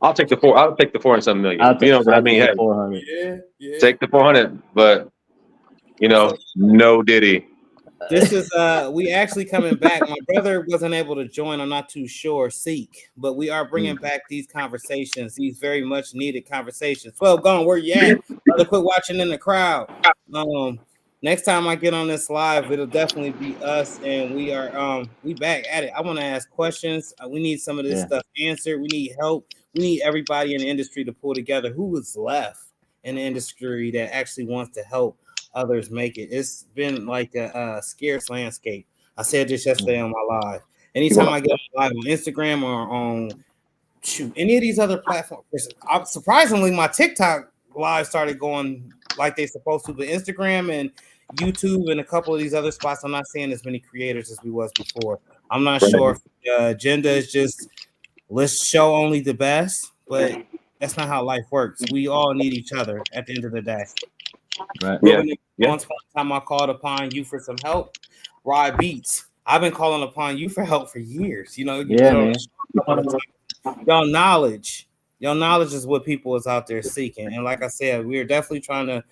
I'll take the 400 million. But I mean, hey,
400.
Take the 400, but no Diddy.
This is we actually coming back. My brother wasn't able to join. I'm not too sure. But we are bringing back these conversations. These very much needed conversations. 12 gone. Where you at? Brother, quit watching in the crowd. Next time I get on this live, it'll definitely be us, and we are we back at it. I want to ask questions. We need some of this stuff answered. We need help. We need everybody in the industry to pull together. Who is left in the industry that actually wants to help others make it? It's been like a scarce landscape. I said this yesterday on my live. Anytime I get live on Instagram or on any of these other platforms, surprisingly, my TikTok live started going like they're supposed to, but Instagram and YouTube and a couple of these other spots, I'm not seeing as many creators as we was before. I'm not sure if the agenda is just let's show only the best, but that's not how life works. We all need each other at the end of the day.
Right.
Once upon a time I called upon you for some help. Rod Beats. I've been calling upon you for help for years. Man. Your knowledge is what people is out there seeking. And like I said, we're definitely trying to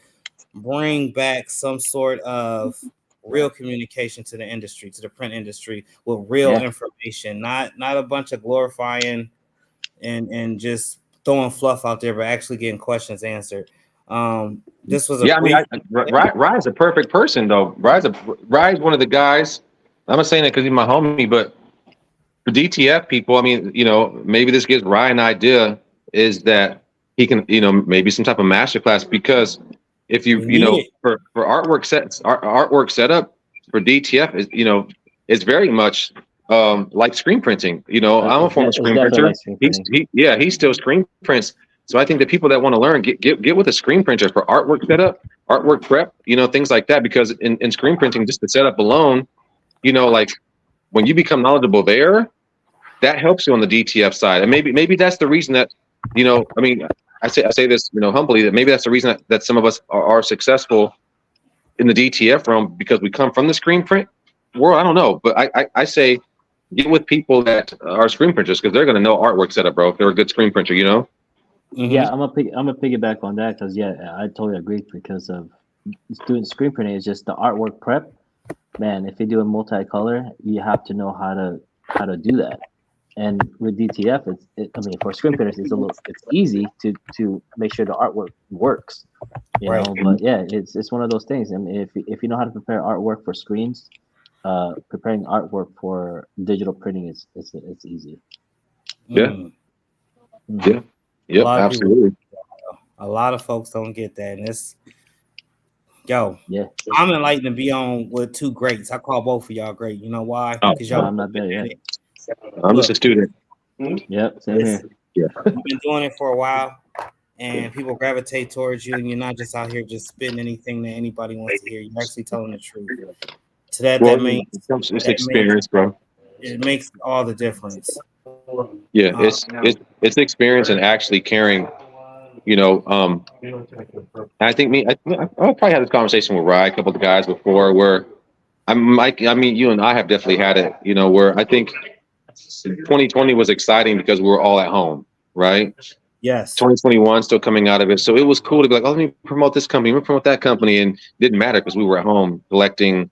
bring back some sort of real communication to the industry, to the print industry, with real information, not a bunch of glorifying and just throwing fluff out there, but actually getting questions answered. This was
Rye's a perfect person though. Rye's one of the guys. I'm not saying that because he's my homie, but for DTF people, I mean, maybe this gives Rye an idea is that he can, maybe some type of masterclass, because if for artwork setup for DTF is, it's very much like screen printing. I'm a former screen printer. He still screen prints. So I think that people that want to learn get with a screen printer for artwork setup, artwork prep, things like that. Because in screen printing, just the setup alone, like when you become knowledgeable there, that helps you on the DTF side. And maybe that's the reason that, I say this, humbly, that maybe that's the reason that some of us are successful in the DTF realm, because we come from the screen print world. I don't know, but I say get with people that are screen printers, because they're going to know artwork setup, bro. If they're a good screen printer,
Mm-hmm. Yeah, I'm gonna piggyback on that, because I totally agree, because of doing screen printing is just the artwork prep. Man, if you do a multicolor, you have to know how to do that. And with DTF, for screen printers, it's easy to make sure the artwork works. But it's one of those things. And if you know how to prepare artwork for screens, preparing artwork for digital printing it's easy.
Yeah, absolutely.
A lot of folks don't get that, and I'm enlightened to be on with two greats. I call both of y'all great. You know why? Because
I'm not there yet.
I'm just a student.
Yep, same here.
Yeah.
You've been doing it for a while, and people gravitate towards you, and you're not just out here just spitting anything that anybody wants to hear. You're actually telling the truth. So that means
it's experience, bro.
It makes all the difference.
Yeah, it's experience and actually caring. You know, I think I probably had this conversation with Rye, a couple of the guys before, where Mike. I mean, you and I have definitely had it. You know, where I think 2020 was exciting because we were all at home, right?
Yes.
2021 still coming out of it, so it was cool to be like, oh, let me promote this company, let me promote that company, and it didn't matter because we were at home collecting.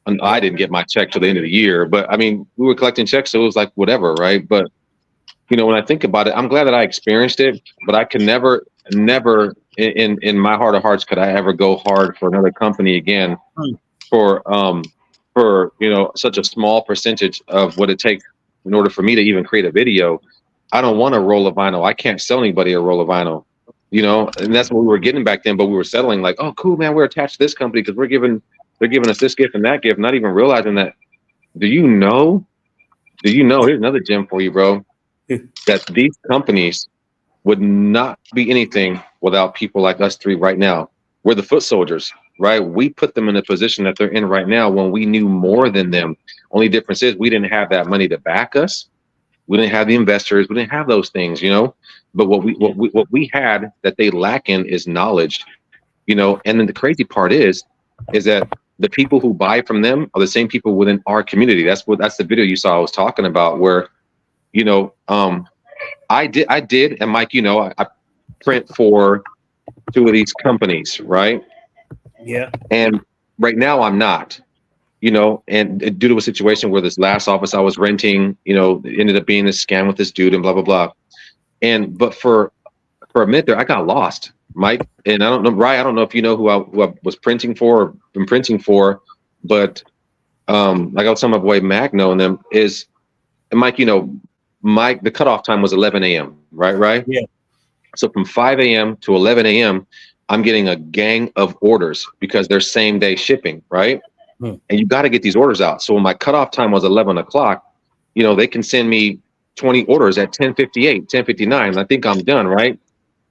And I didn't get my check till the end of the year, but I mean, we were collecting checks, so it was like whatever, right? But you know, when I think about it, I'm glad that I experienced it, but I can never in my heart of hearts could I ever go hard for another company again for you know, such a small percentage of what it takes in order for me to even create a video. I don't want a roll of vinyl. I can't sell anybody a roll of vinyl, you know, and that's what we were getting back then. But we were settling like, oh, cool, man, we're attached to this company because they're giving us this gift and that gift, not even realizing that. Do you know? Here's another gem for you, bro. That these companies would not be anything without people like us three right now. We're the foot soldiers, right? We put them in the position that they're in right now when we knew more than them. Only difference is we didn't have that money to back us. We didn't have the investors. We didn't have those things, you know. But what we had that they lack in is knowledge, you know. And then the crazy part is that the people who buy from them are the same people within our community. That's the video you saw I was talking about, where, you know, I did, and Mike, you know, I print for 2 of these companies, right?
Yeah. And
right now I'm not, you know, and due to a situation where this last office I was renting, you know, ended up being a scam with this dude and blah, blah, blah. But for a minute there, I got lost, Mike. And I don't know, Ryan, I don't know if you know who I was printing for or been printing for, but like I was telling my boy Mac knowing them is, and Mike, you know, the cutoff time was 11 a.m., right?
Yeah.
So from 5 a.m. to 11 a.m., I'm getting a gang of orders because they're same day shipping, right? And you got to get these orders out. So when my cutoff time was 11 o'clock, you know, they can send me 20 orders at 10:58, 10:59. I think I'm done, right?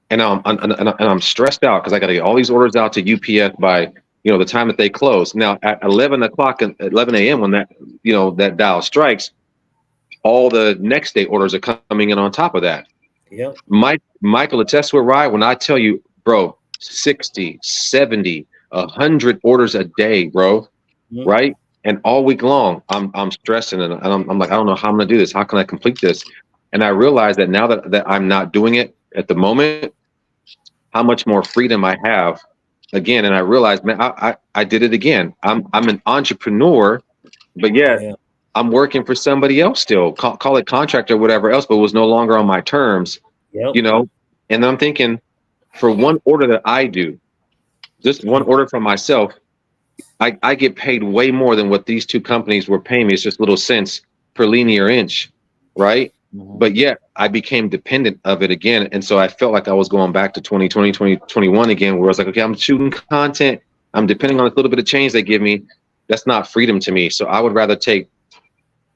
And I'm stressed out because I got to get all these orders out to UPS by, you know, the time that they close. Now at 11 o'clock and 11 a.m. when that, you know, that dial strikes, all the next day orders are coming in on top of that.
Yep.
Michael attests to it, right? When I tell you, bro, 60, 70, 100 orders a day, bro, right? And all week long, I'm stressing and I'm like, I don't know how I'm gonna do this. How can I complete this? And I realize that now that I'm not doing it at the moment, how much more freedom I have again. And I realized, man, I did it again. I'm an entrepreneur, but yet I'm working for somebody else still. Call it contractor, whatever else, but it was no longer on my terms. You know. And I'm thinking, for one order that I do, just one order from myself, I get paid way more than what these 2 companies were paying me. It's just little cents per linear inch, right? But yet I became dependent of it again. And so I felt like I was going back to 2020, 2021 again, where I was like, okay, I'm shooting content. I'm depending on a little bit of change they give me. That's not freedom to me. So I would rather take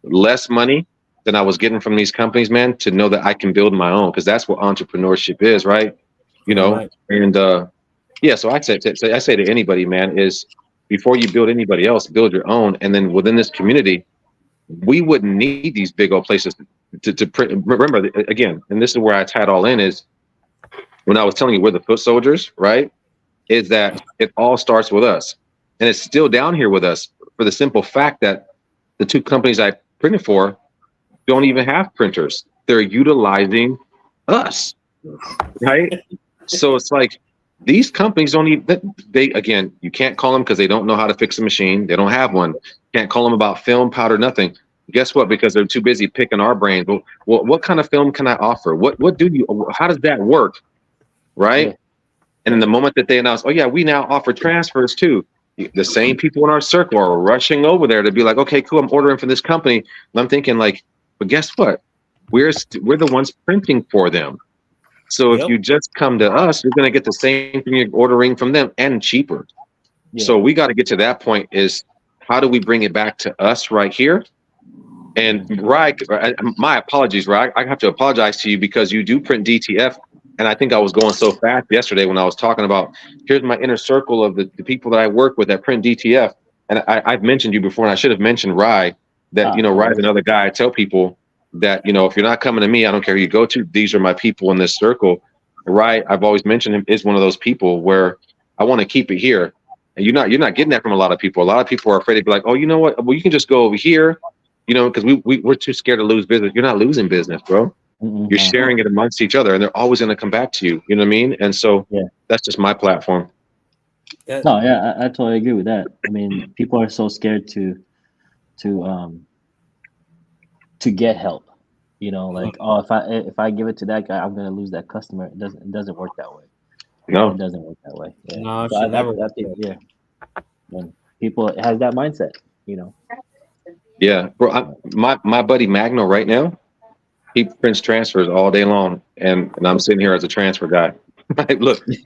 less money than I was getting from these companies, man, to know that I can build my own, because that's what entrepreneurship is, right? You know, right. And yeah, so I say to anybody, man, is before you build anybody else, build your own. And then within this community, we wouldn't need these big old places to print. Remember, again, and this is where I tie it all in, is when I was telling you we're the foot soldiers, right? Is that it all starts with us. And it's still down here with us for the simple fact that the 2 companies I printed for don't even have printers. They're utilizing us, right? So it's like, these companies don't even, again, you can't call them because they don't know how to fix a machine. They don't have one. Can't call them about film, powder, nothing. Guess what? Because they're too busy picking our brain. Well, what kind of film can I offer? How does that work? Right? Yeah. And in the moment that they announce, oh yeah, we now offer transfers too, the same people in our circle are rushing over there to be like, okay, cool, I'm ordering from this company. And I'm thinking like, but guess what? We're the ones printing for them. So if you just come to us, you're going to get the same thing you're ordering from them and cheaper. Yeah. So we got to get to that point, is how do we bring it back to us right here? And Rye, my apologies, Rye. I have to apologize to you because you do print DTF. And I think I was going so fast yesterday when I was talking about, here's my inner circle of the people that I work with that print DTF. And I've mentioned you before, and I should have mentioned Rye, that, Rye's another guy. I tell people that, if you're not coming to me, I don't care who you go to. These are my people in this circle. Rye, I've always mentioned him, is one of those people where I want to keep it here. And you're not getting that from a lot of people. A lot of people are afraid to be like, oh, you know what? Well, you can just go over here, because we're too scared to lose business. You're not losing business, bro. You're sharing it amongst each other, and they're always going to come back to you. You know what I mean? And so that's just my platform.
No, yeah, I totally agree with that. I mean, people are so scared to get help. Like, oh, if I give it to that guy, I'm going to lose that customer. It doesn't work that way.
No,
it doesn't work that way. Yeah.
No,
so I think when people has that mindset,
Yeah, bro. My buddy Magno right now, he prints transfers all day long, and I'm sitting here as a transfer guy. look. This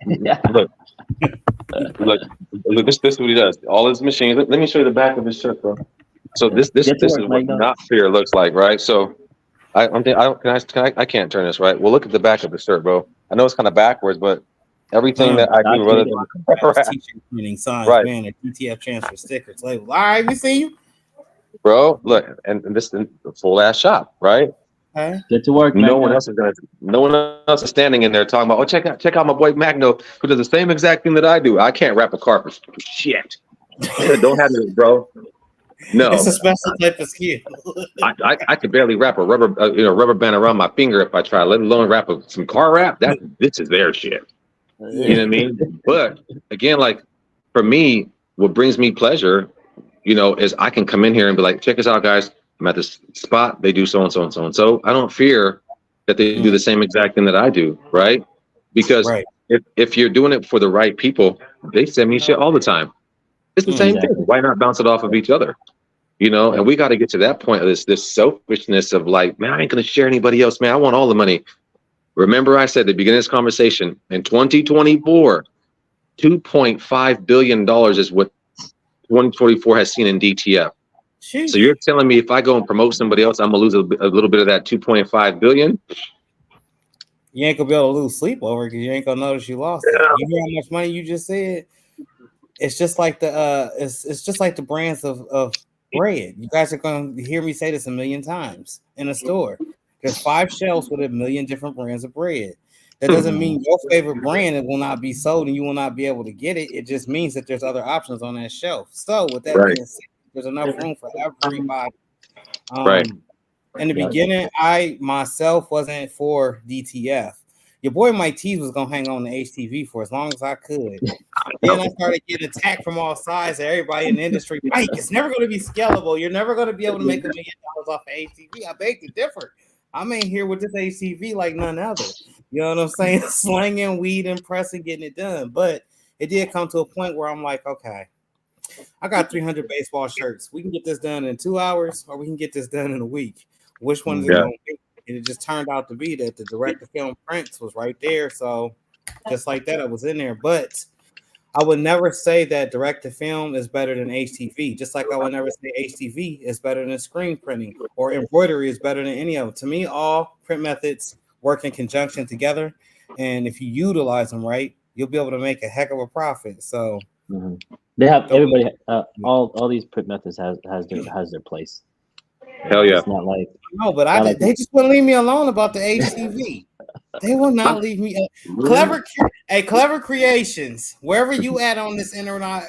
is what he does. All his machines. Let me show you the back of his shirt, bro. So this is what not fear looks like, right? So I can't turn this right. Well, look at the back of the shirt, bro. I know it's kind of backwards, but everything that I do,
whether teaching, printing, signs, banner, DTF transfer, stickers, labels. All right, we see you,
bro. Look, and this is a full ass shop, right?
Get to work.
No one else is standing in there talking about, oh, check out my boy Magno, who does the same exact thing that I do. I can't wrap a carpet. Shit. Don't have it, bro. No.
It's a special type of skill.
I could barely wrap a rubber band around my finger if I try, let alone wrap some car wrap. This is their shit. You know what I mean? But again, like for me, what brings me pleasure, is I can come in here and be like, check us out, guys. I'm at this spot. They do so and so and so and so. I don't fear that they do the same exact thing that I do, right? Because if you're doing it for the right people, they send me shit all the time. It's the same thing. Why not bounce it off of each other? And we got to get to that point of this selfishness of like, man, I ain't gonna share anybody else, man. I want all the money. Remember, I said at the beginning of this conversation, in 2024, $2.5 billion is what 2024 has seen in DTF. Jeez. So you're telling me if I go and promote somebody else, I'm gonna lose a little bit of that 2.5 billion?
You ain't gonna be able to lose sleep over it because you ain't gonna notice you lost it. You hear how much money you just said? It's just like the it's just like the brands of bread. You guys are gonna hear me say this a million times in a store. There's 5 shelves with a million different brands of bread. That doesn't mean your favorite brand will not be sold and you will not be able to get it. It just means that there's other options on that shelf. So with that being said, there's enough room for everybody. In the beginning, I myself wasn't for DTF. Your boy Mike Tees was gonna hang on to HTV for as long as I could. Then I started getting attacked from all sides. Everybody in the industry, Mike, it's never gonna be scalable. You're never gonna be able to make $1 million off of HTV. I beg to differ. I'm in here with this HTV like none other. You know what I'm saying? Slanging weed and pressing, getting it done. But it did come to a point where I'm like, okay, I got 300 baseball shirts. We can get this done in 2 hours, or we can get this done in a week. Which one is it going to be? And it just turned out to be that the direct-to-film prints was right there. So just like that, I was in there. But I would never say that direct-to-film is better than HTV. Just like I would never say HTV is better than screen printing or embroidery is better than any of them. To me, all print methods work in conjunction together. And if you utilize them right, you'll be able to make a heck of a profit. So
they have everybody. All these print methods has their place.
Hell yeah!
It's not like
they just wouldn't leave me alone about the HTV. They will not leave me. Clever Creations, wherever you at on this internet,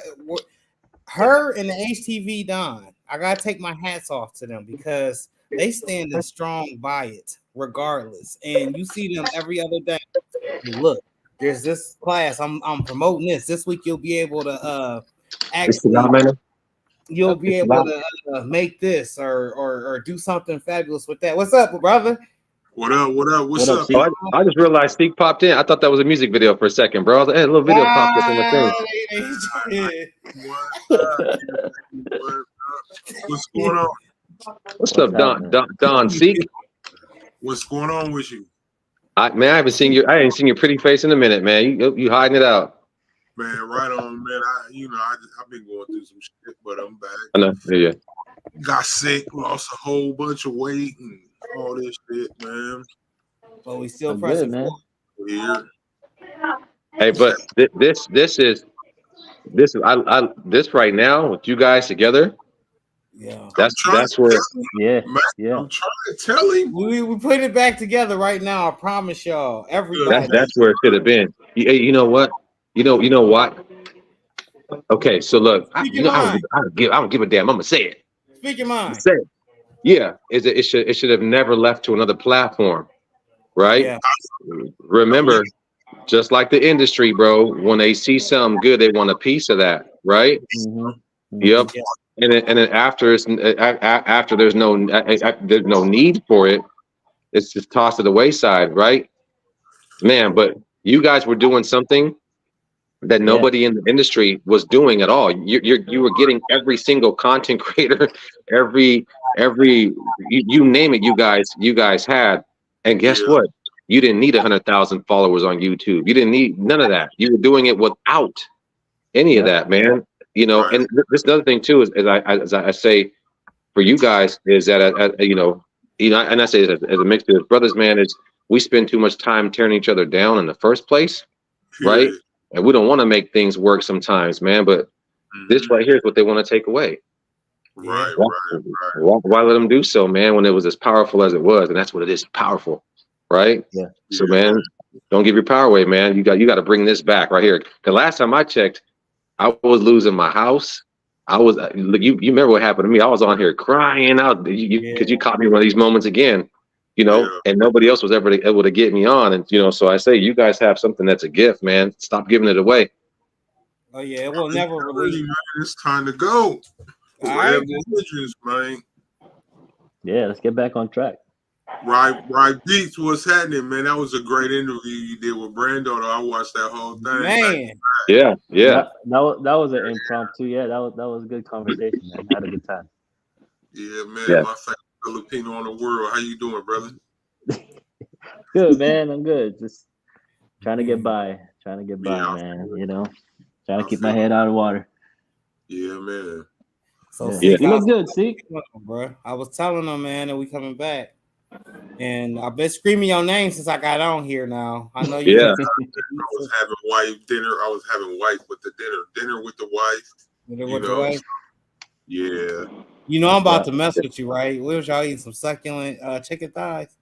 her and the HTV Don. I gotta take my hats off to them because they stand strong by it, regardless. And you see them every other day. Look. There's this class. I'm promoting this. This week you'll be able to you'll be able to make this or do something fabulous with that. What's up, brother?
What up? What's up?
Oh, I just realized Steve popped in. I thought that was a music video for a second, bro. I was like, hey, a little video popped up in the
thing. What's going on?
What's up, Don Seek?
What's going on with you?
I ain't seen your pretty face in a minute, man. You hiding it out.
Man, right on, man. I've been going through some shit, but I'm back.
I know. Yeah.
got sick, lost a whole bunch of weight and all this shit, man.
But we still
I'm
pressing
good, man.
Weird.
Hey, but this this right now with you guys together.
Yeah,
That's where.
Yeah,
Man,
yeah.
I'm trying to tell him.
we put it back together right now. I promise y'all, everybody.
That's where it should have been. You know what? You know what? Okay, so look, I don't give a damn. I'm gonna say it.
Speak your mind.
Say it. Yeah, it should have never left to another platform, right?
Yeah.
Remember, just like the industry, bro. When they see something good, they want a piece of that, right?
Mm-hmm.
Yep.
Yeah.
And then after there's no need for it, it's just tossed to the wayside, right? Man, but you guys were doing something that nobody in the industry was doing at all. You were getting every single content creator, every you name it, you guys had. And guess what? You didn't need 100,000 followers on YouTube. You didn't need none of that. You were doing it without any of that, man. You know, and this other thing too is as I say for you guys is that you know, and I say as a mixture of brothers, man, is we spend too much time tearing each other down in the first place, right? And we don't want to make things work sometimes, man. But this right here is what they want to take away.
Right.
Why let them do so, man? When it was as powerful as it was, and that's what it is, powerful, right?
Yeah.
So, man, don't give your power away, man. You got to bring this back right here. The last time I checked, I was losing my house. I was you remember what happened to me? I was on here crying out because you caught me one of these moments again, you know, and nobody else was ever able to get me on. And, you know, so I say you guys have something that's a gift, man. Stop giving it away.
Oh, yeah. It will never release.
It's time to go.
All right,
man.
Yeah, let's get back on track.
Right, Beats, what's happening, man? That was a great interview you did with Brando. I watched that whole thing.
Man.
Yeah.
That was an impromptu. Yeah, that was a good conversation, man. I had a good time.
Yeah, man. My favorite Filipino in the world. How you doing, brother?
Good, man. I'm good. Just trying to get by. Man. You know, trying to keep my head out of water.
Yeah, man.
So
you look good, see,
bro. I was telling them, man, that we coming back, and I've been screaming your name since I got on here. Now I know you.
Yeah, I was having wife dinner. I was having wife with the dinner with the wife.
With the wife.
Yeah.
You know I'm about to mess with you, right? We was y'all eating some succulent chicken thighs.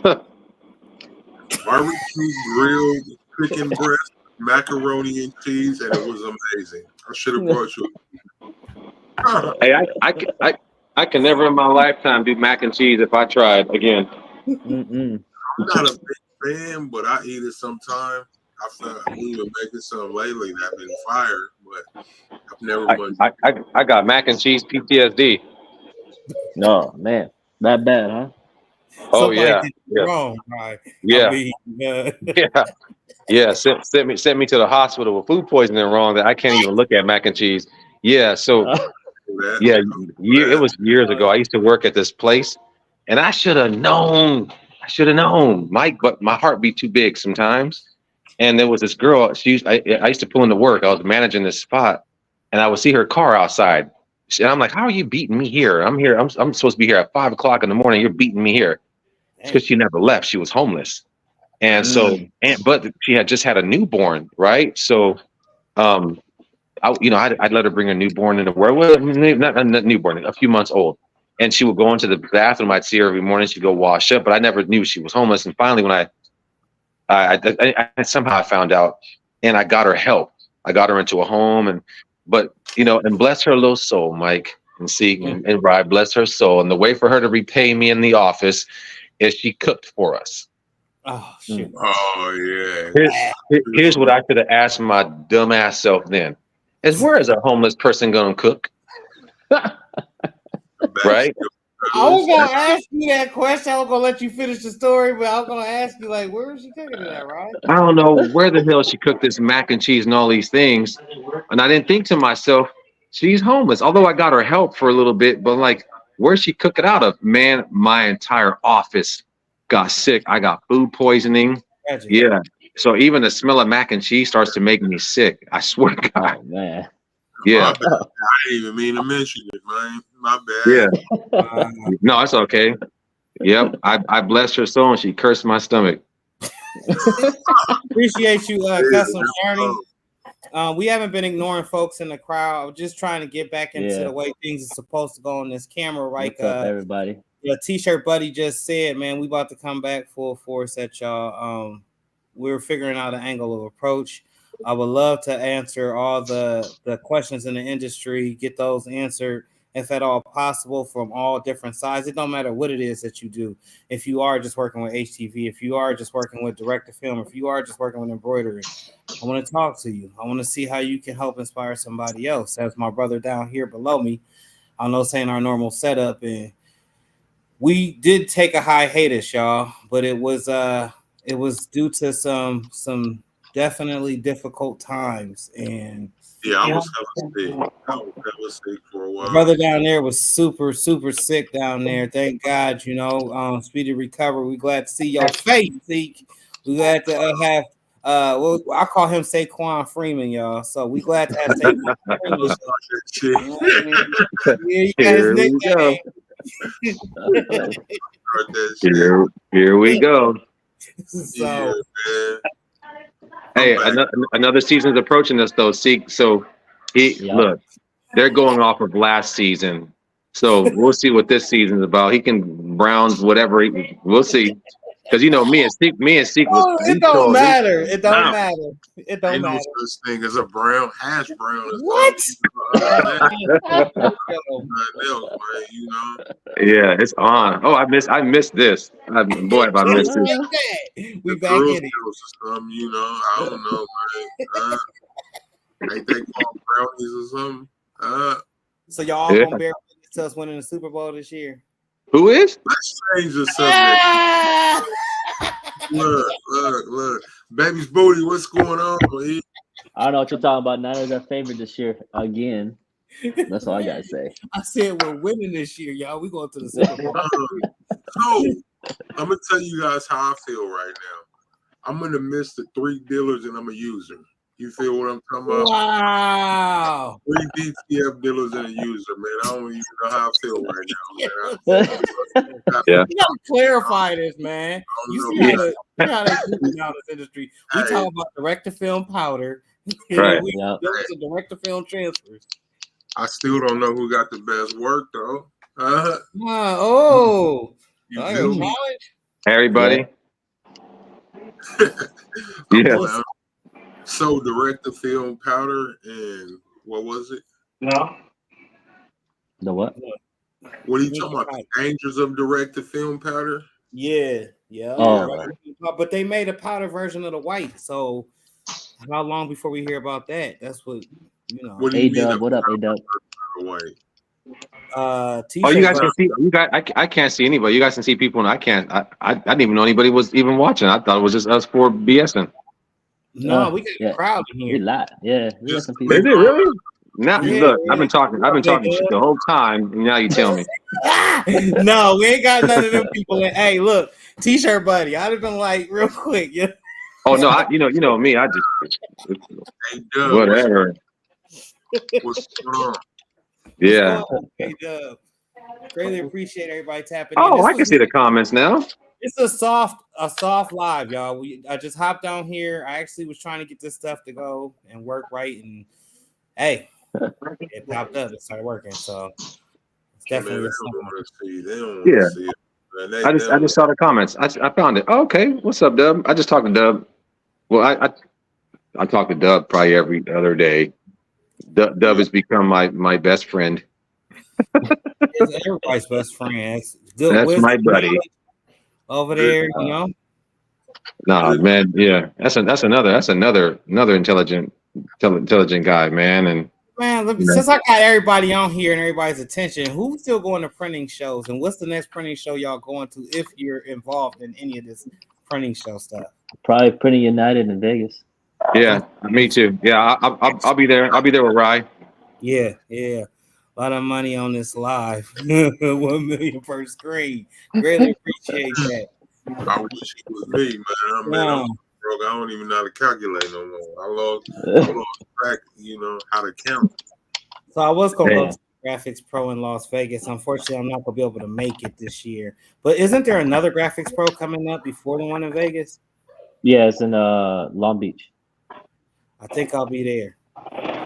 Barbecue grilled chicken breast, macaroni and cheese, and it was amazing. I should have brought you.
Hey, I can never in my lifetime do mac and cheese if I tried again.
Mm-mm.
I'm not a big fan, but I eat it sometime. We've been making some lately that have been fire, but I've never.
I got mac and cheese PTSD.
No, man, that bad, huh?
Oh yeah.
Wrong, right?
Yeah. Yeah. Sent me to the hospital with food poisoning wrong that I can't even look at mac and cheese. Yeah. So. Yeah, it was years ago. I used to work at this place, and I should have known, Mike. But my heart beat too big sometimes. And there was this girl. I used to pull into work. I was managing this spot, and I would see her car outside. And I'm like, "How are you beating me here? I'm here. I'm supposed to be here at 5 o'clock in the morning. You're beating me here." It's because she never left. She was homeless, and so but she had just had a newborn, right? So, I'd let her bring her newborn into work. Well, not a newborn, a few months old. And she would go into the bathroom. I'd see her every morning. She'd go wash up, but I never knew she was homeless. And finally, when I somehow I found out, and I got her help. I got her into a home, and bless her little soul, Mike, and Ryan, bless her soul. And the way for her to repay me in the office is she cooked for us.
Oh, shoot.
Oh, yeah.
Here's what I could have asked my dumbass self then. Where is a homeless person gonna cook? Right?
I was gonna ask you that question. I was gonna let you finish the story, but I was gonna ask you, like, where is she cooking it at, right?
I don't know where the hell she cooked this mac and cheese and all these things. And I didn't think to myself, she's homeless. Although I got her help for a little bit, but like, where'd she cook it out of? Man, my entire office got sick. I got food poisoning. Yeah. So even the smell of mac and cheese starts to make me sick. I swear to God.
Man.
Yeah.
I didn't even mean to mention it, man. My bad.
Yeah. No, it's okay. Yep. I blessed her soul and she cursed my stomach.
Appreciate you, Custom Journey. We haven't been ignoring folks in the crowd. I'm just trying to get back into the way things are supposed to go on this camera, right?
What's up, everybody?
The T-shirt buddy just said, man, we about to come back full force at y'all. We're figuring out an angle of approach. I would love to answer all the questions in the industry, get those answered, if at all possible, from all different sides. It don't matter what it is that you do. If you are just working with HTV, if you are just working with direct-to-film, if you are just working with embroidery, I want to talk to you. I want to see how you can help inspire somebody else. That's my brother down here below me. I know saying our normal setup, and we did take a hiatus, y'all, but it was due to some definitely difficult times. And
yeah, I was hella sick for a while.
Brother down there was super sick down there. Thank God, speedy recovery. We glad to see your face, Zeke. We glad to have well, I call him Saquon Freeman, y'all. So we glad to have Saquon Freeman. Yeah, you got his nickname.
Here we go.
So,
hey, another season's approaching us though. So look, they're going off of last season. So we'll see what this season's about. He can Browns whatever. We'll see. Because me and Seek was.
It don't matter. It don't matter. It don't matter.
No such thing as a hash brown.
What?
Yeah,
it's on. Oh, I missed this. Boy, have I missed
it. We back in it.
I don't know, man. Ain't they called brownies or something?
So y'all gonna bear witness to us winning the Super Bowl this year?
Who is?
Let's change the subject. Look. Baby's booty, what's going on?
I don't know what you're talking about. Niners are favored this year again. That's all I gotta say.
I said we're winning this year, y'all. We going to the Super Bowl.
So I'm gonna tell you guys how I feel right now. I'm gonna miss the 3 dealers and I'm a user. You feel what I'm talking about?
Wow.
3 DTF dealers and a user, man. I don't even know how I feel right now, man.
Yeah.
You gotta clarify this, man. You see how they do now in this industry. We talk about direct-to-film powder.
Right.
Direct-to-film transfers.
I still don't know who got the best work though.
Everybody.
Yeah. So direct-to-film powder and what was it?
No.
The what?
What are you talking about? The dangers of direct-to-film powder?
Yeah.
Oh.
But they made a powder version of the white. So how long before we hear about that? That's what
What do you
A-Dub, what up, A-Dub?
You guys can see. I can't see anybody. You guys can see people, and I can't. I didn't even know anybody was even watching. I thought it was just us 4 BSing.
No, we got a crowd in here.
We live. Yeah, we got some people.
Is it really? Now look, I've been talking shit the whole time, and now you tell me.
No, we ain't got none of them people in. Hey, look, T-shirt buddy. I'd have been like real quick. Yeah.
Oh no, you know me. I just whatever.
What's going on?
Yeah.
Greatly appreciate everybody tapping.
Oh, I can see the comments now.
It's a soft live, y'all. I just hopped down here. I actually was trying to get this stuff to go and work right, and hey, it popped up. It started working, so it's definitely.
I just saw the comments. I found it. Oh, okay, what's up, Dub? I just talked to Dub. Well, I talk to Dub probably every other day. Dub has become my best friend.
Everybody's best friend.
That's my buddy
over there.
Nah, man. Yeah, that's another intelligent guy, man. And
man, since I got everybody on here and everybody's attention, who's still going to printing shows, and what's the next printing show y'all going to if you're involved in any of this printing show stuff?
Probably Printing United in Vegas.
Yeah, me too. Yeah, I'll be there. I'll be there with Rye.
Yeah. A lot of money on this live. 1 million per screen. Greatly appreciate that.
I wish it was me, man. I'm broke. I don't even know how to calculate no more. I lost track, how to count.
So I was going to Graphics Pro in Las Vegas. Unfortunately, I'm not gonna be able to make it this year. But isn't there another Graphics Pro coming up before the one in Vegas?
Yeah, it's in Long Beach.
I think I'll be there.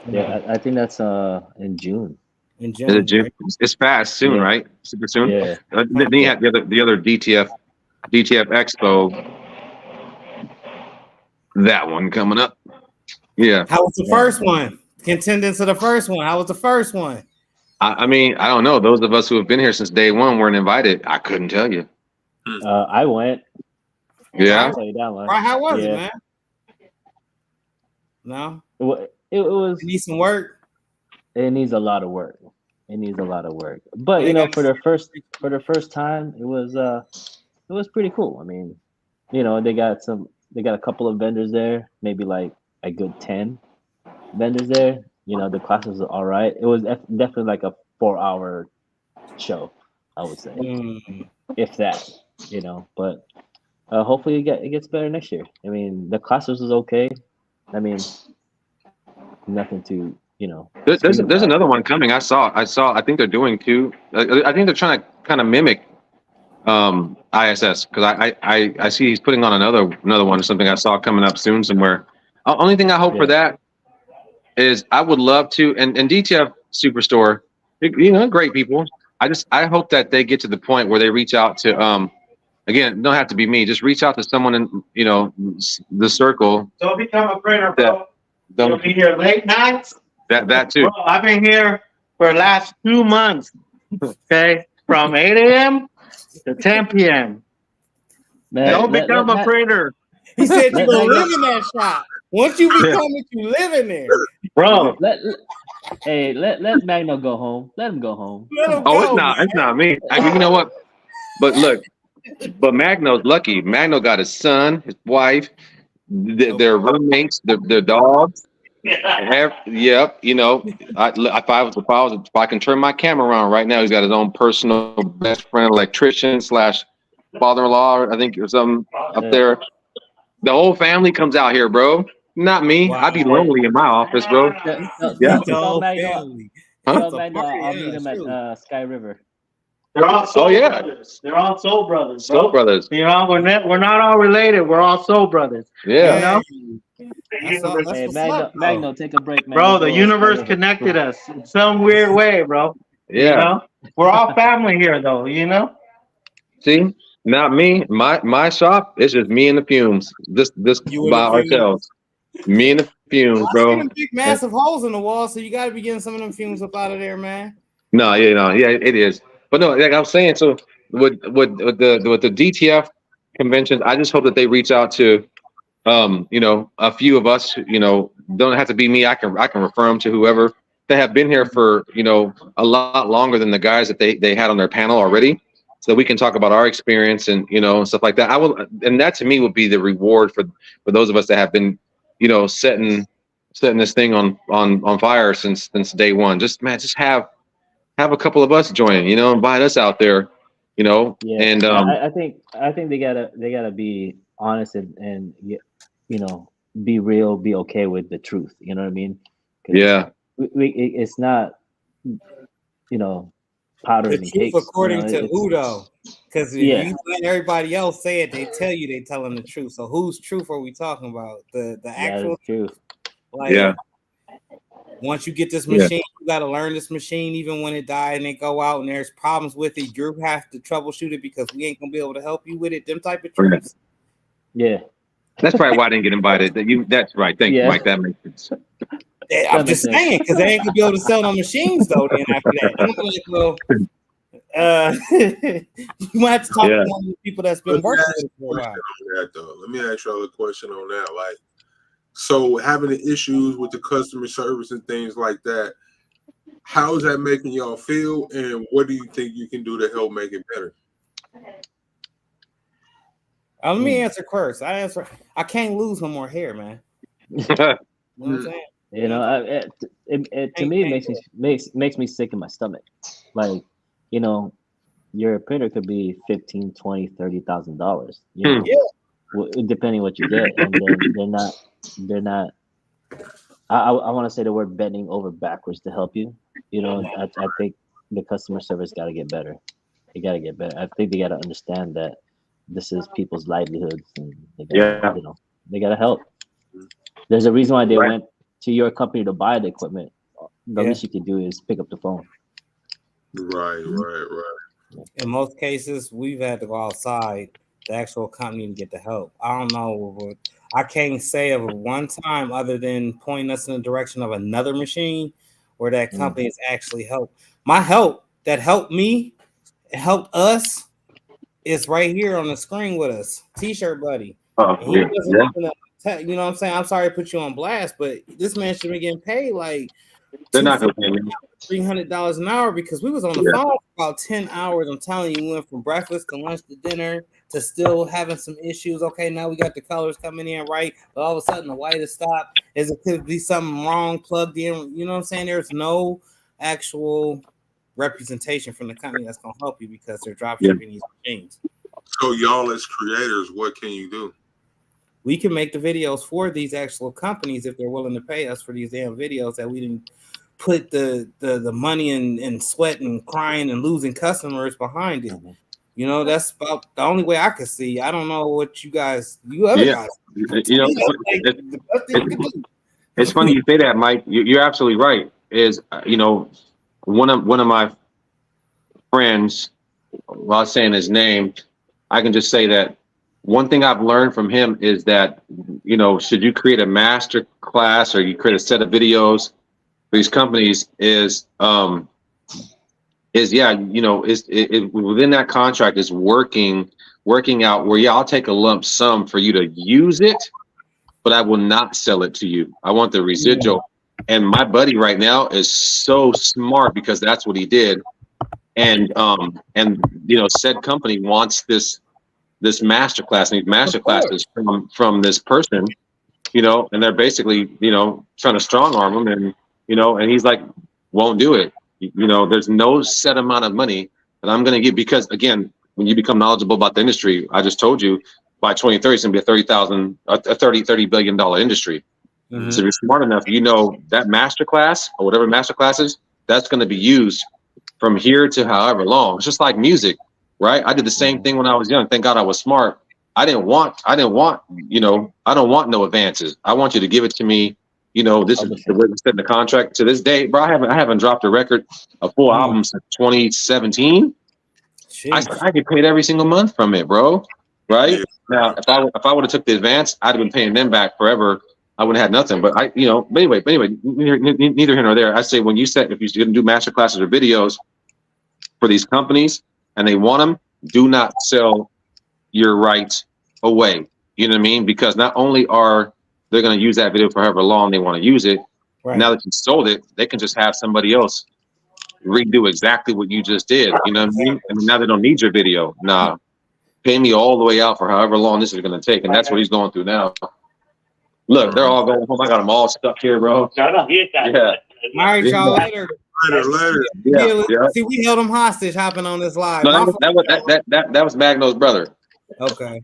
Yeah, I think that's in June.
In June, right?
It's fast soon,
Yeah.
right? Super soon.
Yeah.
Then you have the other DTF Expo. That one coming up. Yeah.
How was the first one? Contenders of the first one. How was the first one?
I mean, I don't know. Those of us who have been here since day one weren't invited. I couldn't tell you.
I went.
Yeah.
I'll tell you that one.
Right, how was it, man? No.
It was.
You need some work.
It needs a lot of work. But you know, for the first time, it was pretty cool. I mean, you know, they got a couple of vendors there, maybe like a good 10 vendors there. You know, the classes are all right. It was definitely like a 4-hour show, I would say, if that. You know, but hopefully it gets better next year. I mean, the classes was okay. I mean, nothing to, you know.
There's another one coming. I saw. I think they're doing two. I think they're trying to kind of mimic ISS because I see he's putting on another one or something I saw coming up soon somewhere. Only thing I hope for that is I would love to and DTF Superstore, you know, great people. I hope that they get to the point where they reach out to again, don't have to be me. Just reach out to someone in, you know, the circle.
Don't become a printer, bro. You'll be here late nights.
That too.
Bro, I've been here for the last 2 months. Okay, from 8 a.m. to 10 p.m.
Man,
don't become a printer.
He said you're gonna live in that shop. Once you become it, you live in there,
bro.
Let Magno go home. Let him go home.
It's not me. You know what? But look. But Magno's lucky. Magno got his son, his wife, their roommates, their dogs. Yep. You know, if I can turn my camera around right now, he's got his own personal best friend, electrician / father-in-law, I think, or something up there. The whole family comes out here, bro. Not me. Wow. I'd be lonely in my office, bro.
Tell Magno I'll meet him at Sky River.
They're all soul brothers. They're all soul brothers. Bro.
Soul brothers.
You know, we're not all related. We're all soul brothers.
Yeah.
You
know? Hey, Magno, take a break, man.
Bro, the universe connected us in some weird way, bro.
Yeah.
You know? We're all family here, though. You know.
See, not me. My shop. It's just me and the fumes. This by ourselves. Me and the fumes, bro.
Big massive holes in the wall, so you got to be getting some of them fumes up out of there, man.
No, it is. But no, like I'm saying, so with the DTF conventions, I just hope that they reach out to, you know, a few of us. You know, don't have to be me. I can refer them to whoever. They have been here for, you know, a lot longer than the guys that they had on their panel already, so we can talk about our experience and, you know, and stuff like that. And that to me would be the reward for those of us that have been, you know, setting this thing on fire since day one. Just have a couple of us join, you know, invite us out there, you know.
Yeah. And I think they gotta be honest and you know, be real, be okay with the truth. You know what I mean?
Yeah.
It's not, you know, powders and cakes.
According
to
who though? Because if you let everybody else say it, they tell you they telling the truth. So whose truth are we talking about? The actual
truth.
Like, yeah. Once you get this machine, you got to learn this machine. Even when it dies and they go out and there's problems with it, you have to troubleshoot it because we ain't gonna be able to help you with it. Them type of truths.
Yeah,
that's probably why I didn't get invited. That's right. Thank you, Mike. That makes sense.
I'm just saying because they ain't gonna be able to sell no machines though. Then after that, I'm like, well, you might have to talk to one of the people that's been working with it for a while.
Let me ask y'all a question on that. Like, so having the issues with the customer service and things like that, how is that making y'all feel, and what do you think you can do to help make it better?
Let me answer first. I can't lose no more hair, man. You know what I'm saying?
You know, to me, it makes me sick in my stomach. Like, you know, your printer could be $15,000, $20,000, $30,000. You know, depending what you get, and they're not. I want to say the word bending over backwards to help you. you know, I think the customer service got to get better. They got to get better. I think they got to understand that this is people's livelihoods, and they gotta, you know, they got to help. There's a reason why they went to your company to buy the equipment. The least you can do is pick up the phone.
Right.
In most cases, we've had to go outside the actual company to get the help. I don't know. I can't say of one time other than pointing us in the direction of another machine where that company has actually helped. My help that helped me, helped us, is right here on the screen with us. T-shirt buddy.
Oh,
He doesn't even, you know what I'm saying? I'm sorry to put you on blast, but this man should be getting paid like
they're not gonna pay me
$300 an hour because we was on the phone for about 10 hours. I'm telling you, we went from breakfast to lunch to dinner to still having some issues. Okay, now we got the colors coming in right, but all of a sudden the white has stopped. Is it could be something wrong plugged in? You know what I'm saying? There's no actual representation from the company that's gonna help you because they're drop shipping these machines.
So y'all as creators, what can you do?
We can make the videos for these actual companies if they're willing to pay us for these damn videos that we didn't put the money and sweat and crying and losing customers behind it. You know, that's about the only way I could see. I don't know what you guys. You know,
it's funny you say that, Mike. You're absolutely right. Is you know, one of my friends, while saying his name, I can just say that one thing I've learned from him is that, you know, should you create a master class or you create a set of videos for these companies is you know, within that contract is working out where I'll take a lump sum for you to use it, but I will not sell it to you. I want the residual. And my buddy right now is so smart because that's what he did. And you know, said company wants this master class, and these master classes from this person, you know, and they're basically, you know, trying to strong arm him, and you know, and he's like, won't do it. You know, there's no set amount of money that I'm going to give, because again, when you become knowledgeable about the industry, I just told you by 2030 it's going to be a $30 billion industry. So if you're smart enough, you know that master class or whatever master class is, that's going to be used from here to however long. It's just like music, right? I did the same thing when I was young. Thank God I was smart. I didn't want, you know, I don't want no advances. I want you to give it to me. You know, this is the way we set in the contract. To this day, bro, I haven't dropped a record, a full album since 2017. I get paid every single month from it, bro. Right? Now, if I would have took the advance, I'd have been paying them back forever. I wouldn't have had nothing. But but anyway, neither here nor there. I say, if you're going to do master classes or videos for these companies and they want them, do not sell your rights away. You know what I mean? Because not only are they're going to use that video for however long they want to use it, now that you sold it, they can just have somebody else redo exactly what you just did. You know what I mean? And now they don't need your video. Nah, pay me all the way out for however long this is going to take. And that's what he's going through now. Look, they're all going home. I got them all stuck here, bro. Yeah.
All right, y'all. Later.
Yeah.
See, we held him hostage hopping on this live.
No, that was Magno's brother.
Okay.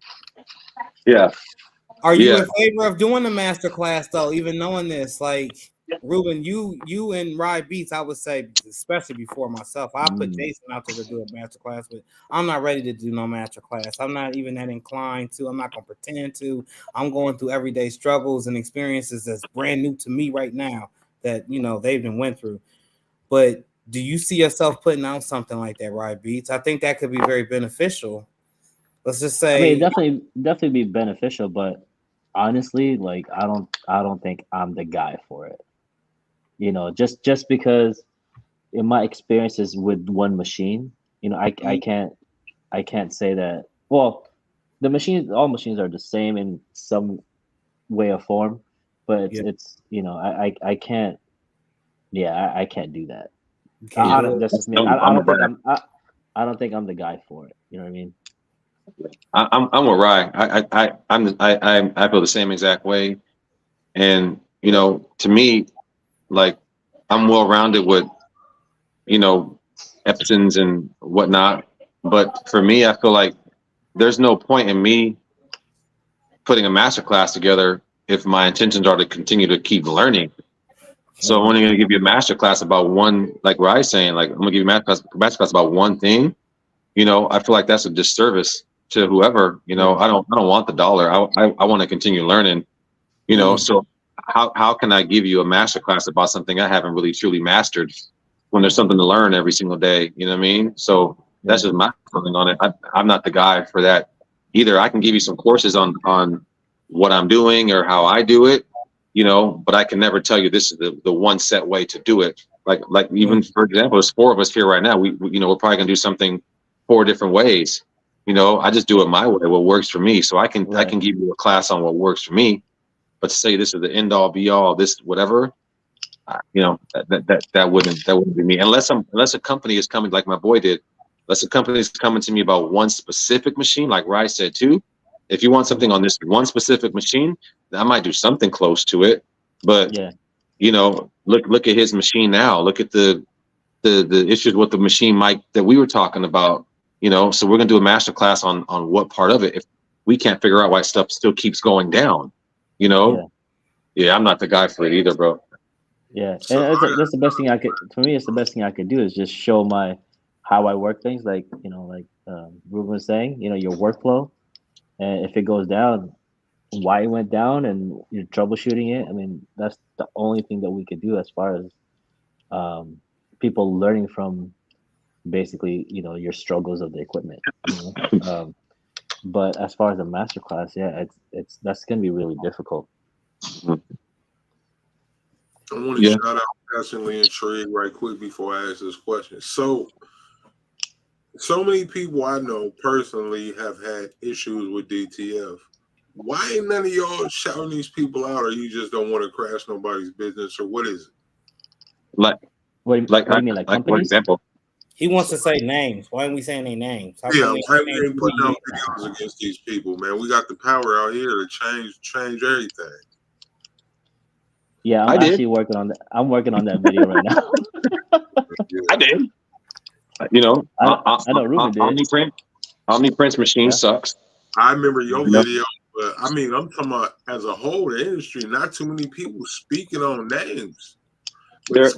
Yeah.
Are you in favor of doing the master class though, even knowing this? Like, Ruben, you and Ride Beats, I would say, especially before myself, I put Jason out there to do a master class, but I'm not ready to do no master class. I'm not even that inclined to. I'm not gonna pretend to. I'm going through everyday struggles and experiences that's brand new to me right now that, you know, they've been went through. But do you see yourself putting out something like that, Ride Beats? I think that could be very beneficial. Let's just say,
I mean, definitely be beneficial, but honestly, like I don't think I'm the guy for it. You know, just because in my experiences with one machine, you know, I can't say that. Well, all machines are the same in some way or form, but it's you know, I can't. Yeah, I can't do that. I don't think I'm the guy for it. You know what I mean?
I'm with Rye. I feel the same exact way, and you know, to me, like I'm well rounded with, you know, Epsons and whatnot. But for me, I feel like there's no point in me putting a master class together if my intentions are to continue to keep learning. So I'm only going to give you a master class about one, like Rye's saying, like I'm going to give you a master class about one thing. You know, I feel like that's a disservice to whoever. You know, I don't want the dollar. I want to continue learning. You know, so how can I give you a master class about something I haven't really truly mastered when there's something to learn every single day? You know what I mean? So that's just my feeling on it. I'm not the guy for that either. I can give you some courses on what I'm doing or how I do it, you know, but I can never tell you this is the one set way to do it. Like even for example, there's 4 of us here right now. We you know, we're probably gonna do something 4 different ways. You know, I just do it my way, what works for me. So I can give you a class on what works for me, but to say this is the end all be all, this whatever, you know, that wouldn't be me. Unless a company is coming like my boy did. Unless a company is coming to me about one specific machine, like Rye said too. If you want something on this one specific machine, I might do something close to it. But you know, look at his machine now. Look at the issues with the machine mic that we were talking about. You know, so we're gonna do a master class on what part of it. If we can't figure out why stuff still keeps going down, you know, I'm not the guy for it either, bro.
Yeah, and that's the best thing I could. For me, it's the best thing I could do is just show how I work things. Like you know, like Ruben was saying, you know, your workflow. And if it goes down, why it went down, and you're troubleshooting it. I mean, that's the only thing that we could do as far as people learning from basically, you know, your struggles of the equipment. You know? But as far as a master class, it's that's gonna be really difficult.
I want to shout out Passionately Intrigued right quick before I ask this question. So many people I know personally have had issues with DTF. Why ain't none of y'all shouting these people out, or you just don't want to crash nobody's business, or what is it?
What do you mean, like companies?
For example,
he wants to say names. Why aren't we saying their names?
Why we ain't putting out videos against these people, man? We got the power out here to change everything.
Yeah, I'm actually working on that. I'm working on that video right now.
I did. You know,
I know Ruben did.
Omniprint's machine sucks.
I remember your video, but I mean, I'm talking about as a whole, the industry. Not too many people speaking on names.
They're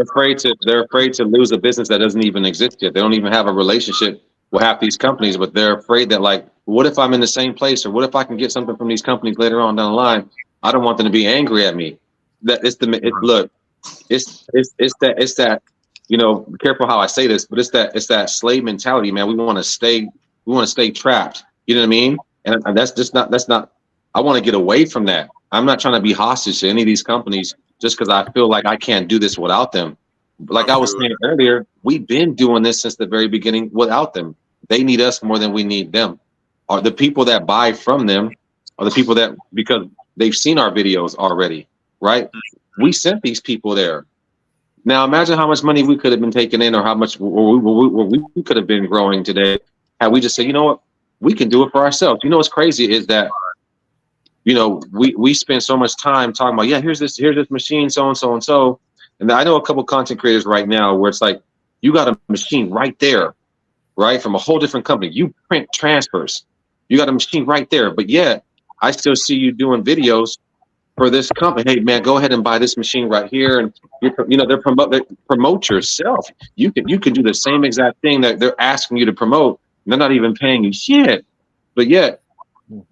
afraid to lose a business that doesn't even exist yet. They don't even have a relationship with half these companies, but they're afraid that, like, what if I'm in the same place, or what if I can get something from these companies later on down the line? I don't want them to be angry at me. That it's that. You know, be careful how I say this, but it's that slave mentality, man. We want to stay trapped. You know what I mean? And that's not. I want to get away from that. I'm not trying to be hostage to any of these companies just because I feel like I can't do this without them. Like I was saying earlier, we've been doing this since the very beginning without them. They need us more than we need them. Or the people that buy from them are the people that, because they've seen our videos already, right? We sent these people there. Now imagine how much money we could have been taking in, or how much we could have been growing today had we just said, you know what, we can do it for ourselves. You know what's crazy is that, you know, we spend so much time talking about, here's this machine, so and so and so. And I know a couple content creators right now where it's like, you got a machine right there, right, from a whole different company. You print transfers. You got a machine right there, but yet I still see you doing videos for this company. Hey man, go ahead and buy this machine right here, and they promote yourself. You can do the same exact thing that they're asking you to promote. And they're not even paying you shit, but yet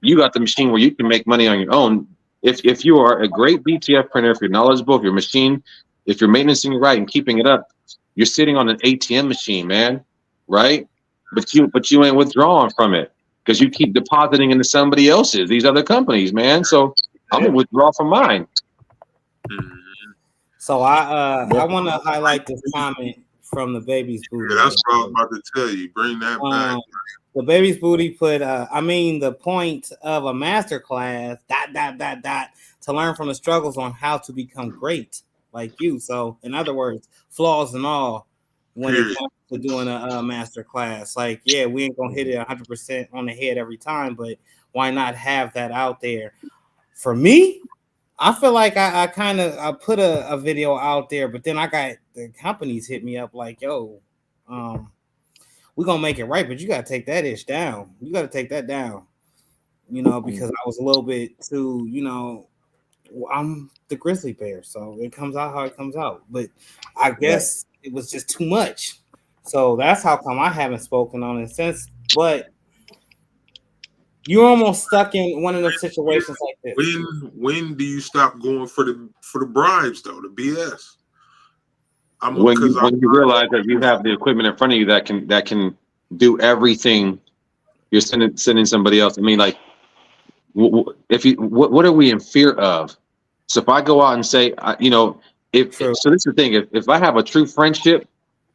you got the machine where you can make money on your own. If you are a great BTF printer, if you're knowledgeable, if your machine, if you're maintaining it right and keeping it up, you're sitting on an ATM machine, man, right? But you ain't withdrawing from it because you keep depositing into somebody else's, these other companies, man. So I'm gonna withdraw from mine.
So I want to highlight this comment from the Baby's Booty.
Yeah, that's what I was about to tell you. Bring that back.
The Baby's Booty put, the point of a master class, ... to learn from the struggles on how to become great like you. So in other words, flaws and all, when it comes to doing a master class, like, we ain't gonna hit it 100% on the head every time, but why not have that out there? For me, I feel like I put a video out there, but then I got the companies hit me up like, yo, we're gonna make it right, but you gotta take that ish down. You gotta take that down, because I was a little bit too, I'm the grizzly bear, so it comes out how it comes out. But I guess it was just too much. So that's how come I haven't spoken on it since. But you're almost stuck in one of those situations like this.
When do you stop going for the bribes though, the BS?
When you realize that you have the equipment in front of you that can do everything you're sending somebody else. I mean, like, what are we in fear of? So if I go out and say, so this is the thing. If I have a true friendship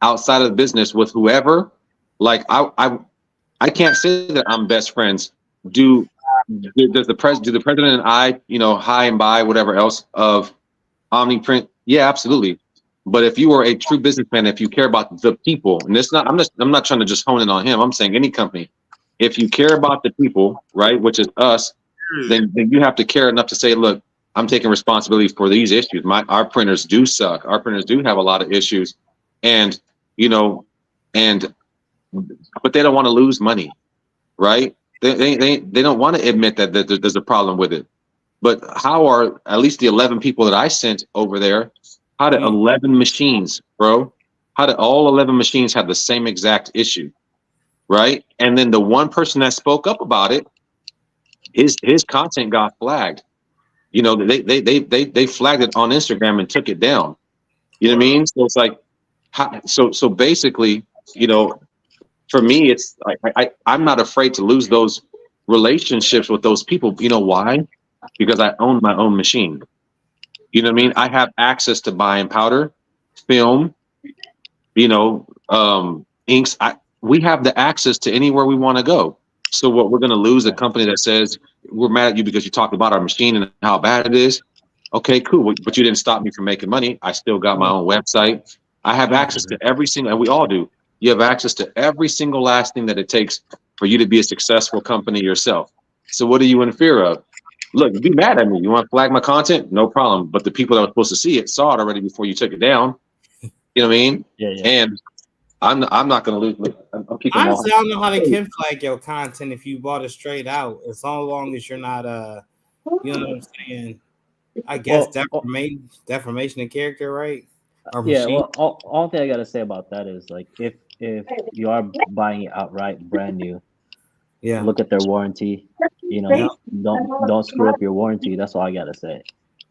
outside of the business with whoever, like I can't say that I'm best friends. Do the president and I, hi and bye, whatever else of Omniprint? Yeah, absolutely. But if you are a true businessman, if you care about the people, and I'm not trying to just hone in on him. I'm saying any company. If you care about the people, right, which is us, then you have to care enough to say, look, I'm taking responsibility for these issues. Our printers do suck. Our printers do have a lot of issues, but they don't want to lose money, right? They don't want to admit that there's a problem with it. But how are at least the 11 people that I sent over there? How did 11 machines, bro? How did all 11 machines have the same exact issue, right? And then the one person that spoke up about it, his content got flagged. They flagged it on Instagram and took it down. You know what I mean? So it's like, so basically, for me, it's I'm not afraid to lose those relationships with those people. You know why? Because I own my own machine. You know what I mean? I have access to buying powder, film, inks. We have the access to anywhere we want to go. So what we're going to lose a company that says we're mad at you because you talked about our machine and how bad it is. Okay, cool. But you didn't stop me from making money. I still got my own website. I have access to every single, and we all do. You have access to every single last thing that it takes for you to be a successful company yourself. So what are you in fear of? Look, be mad at me. You want to flag my content? No problem. But the people that were supposed to see it saw it already before you took it down. You know what I mean? Yeah. And I'm not going to lose.
Honestly, I don't know how they can flag your content if you bought it straight out, as long as you're not you know what I'm saying? I guess defamation of character, right?
Or well, all thing I gotta say about that is, like, if you are buying it outright, brand new, look at their warranty. Don't screw up your warranty. That's all I gotta say.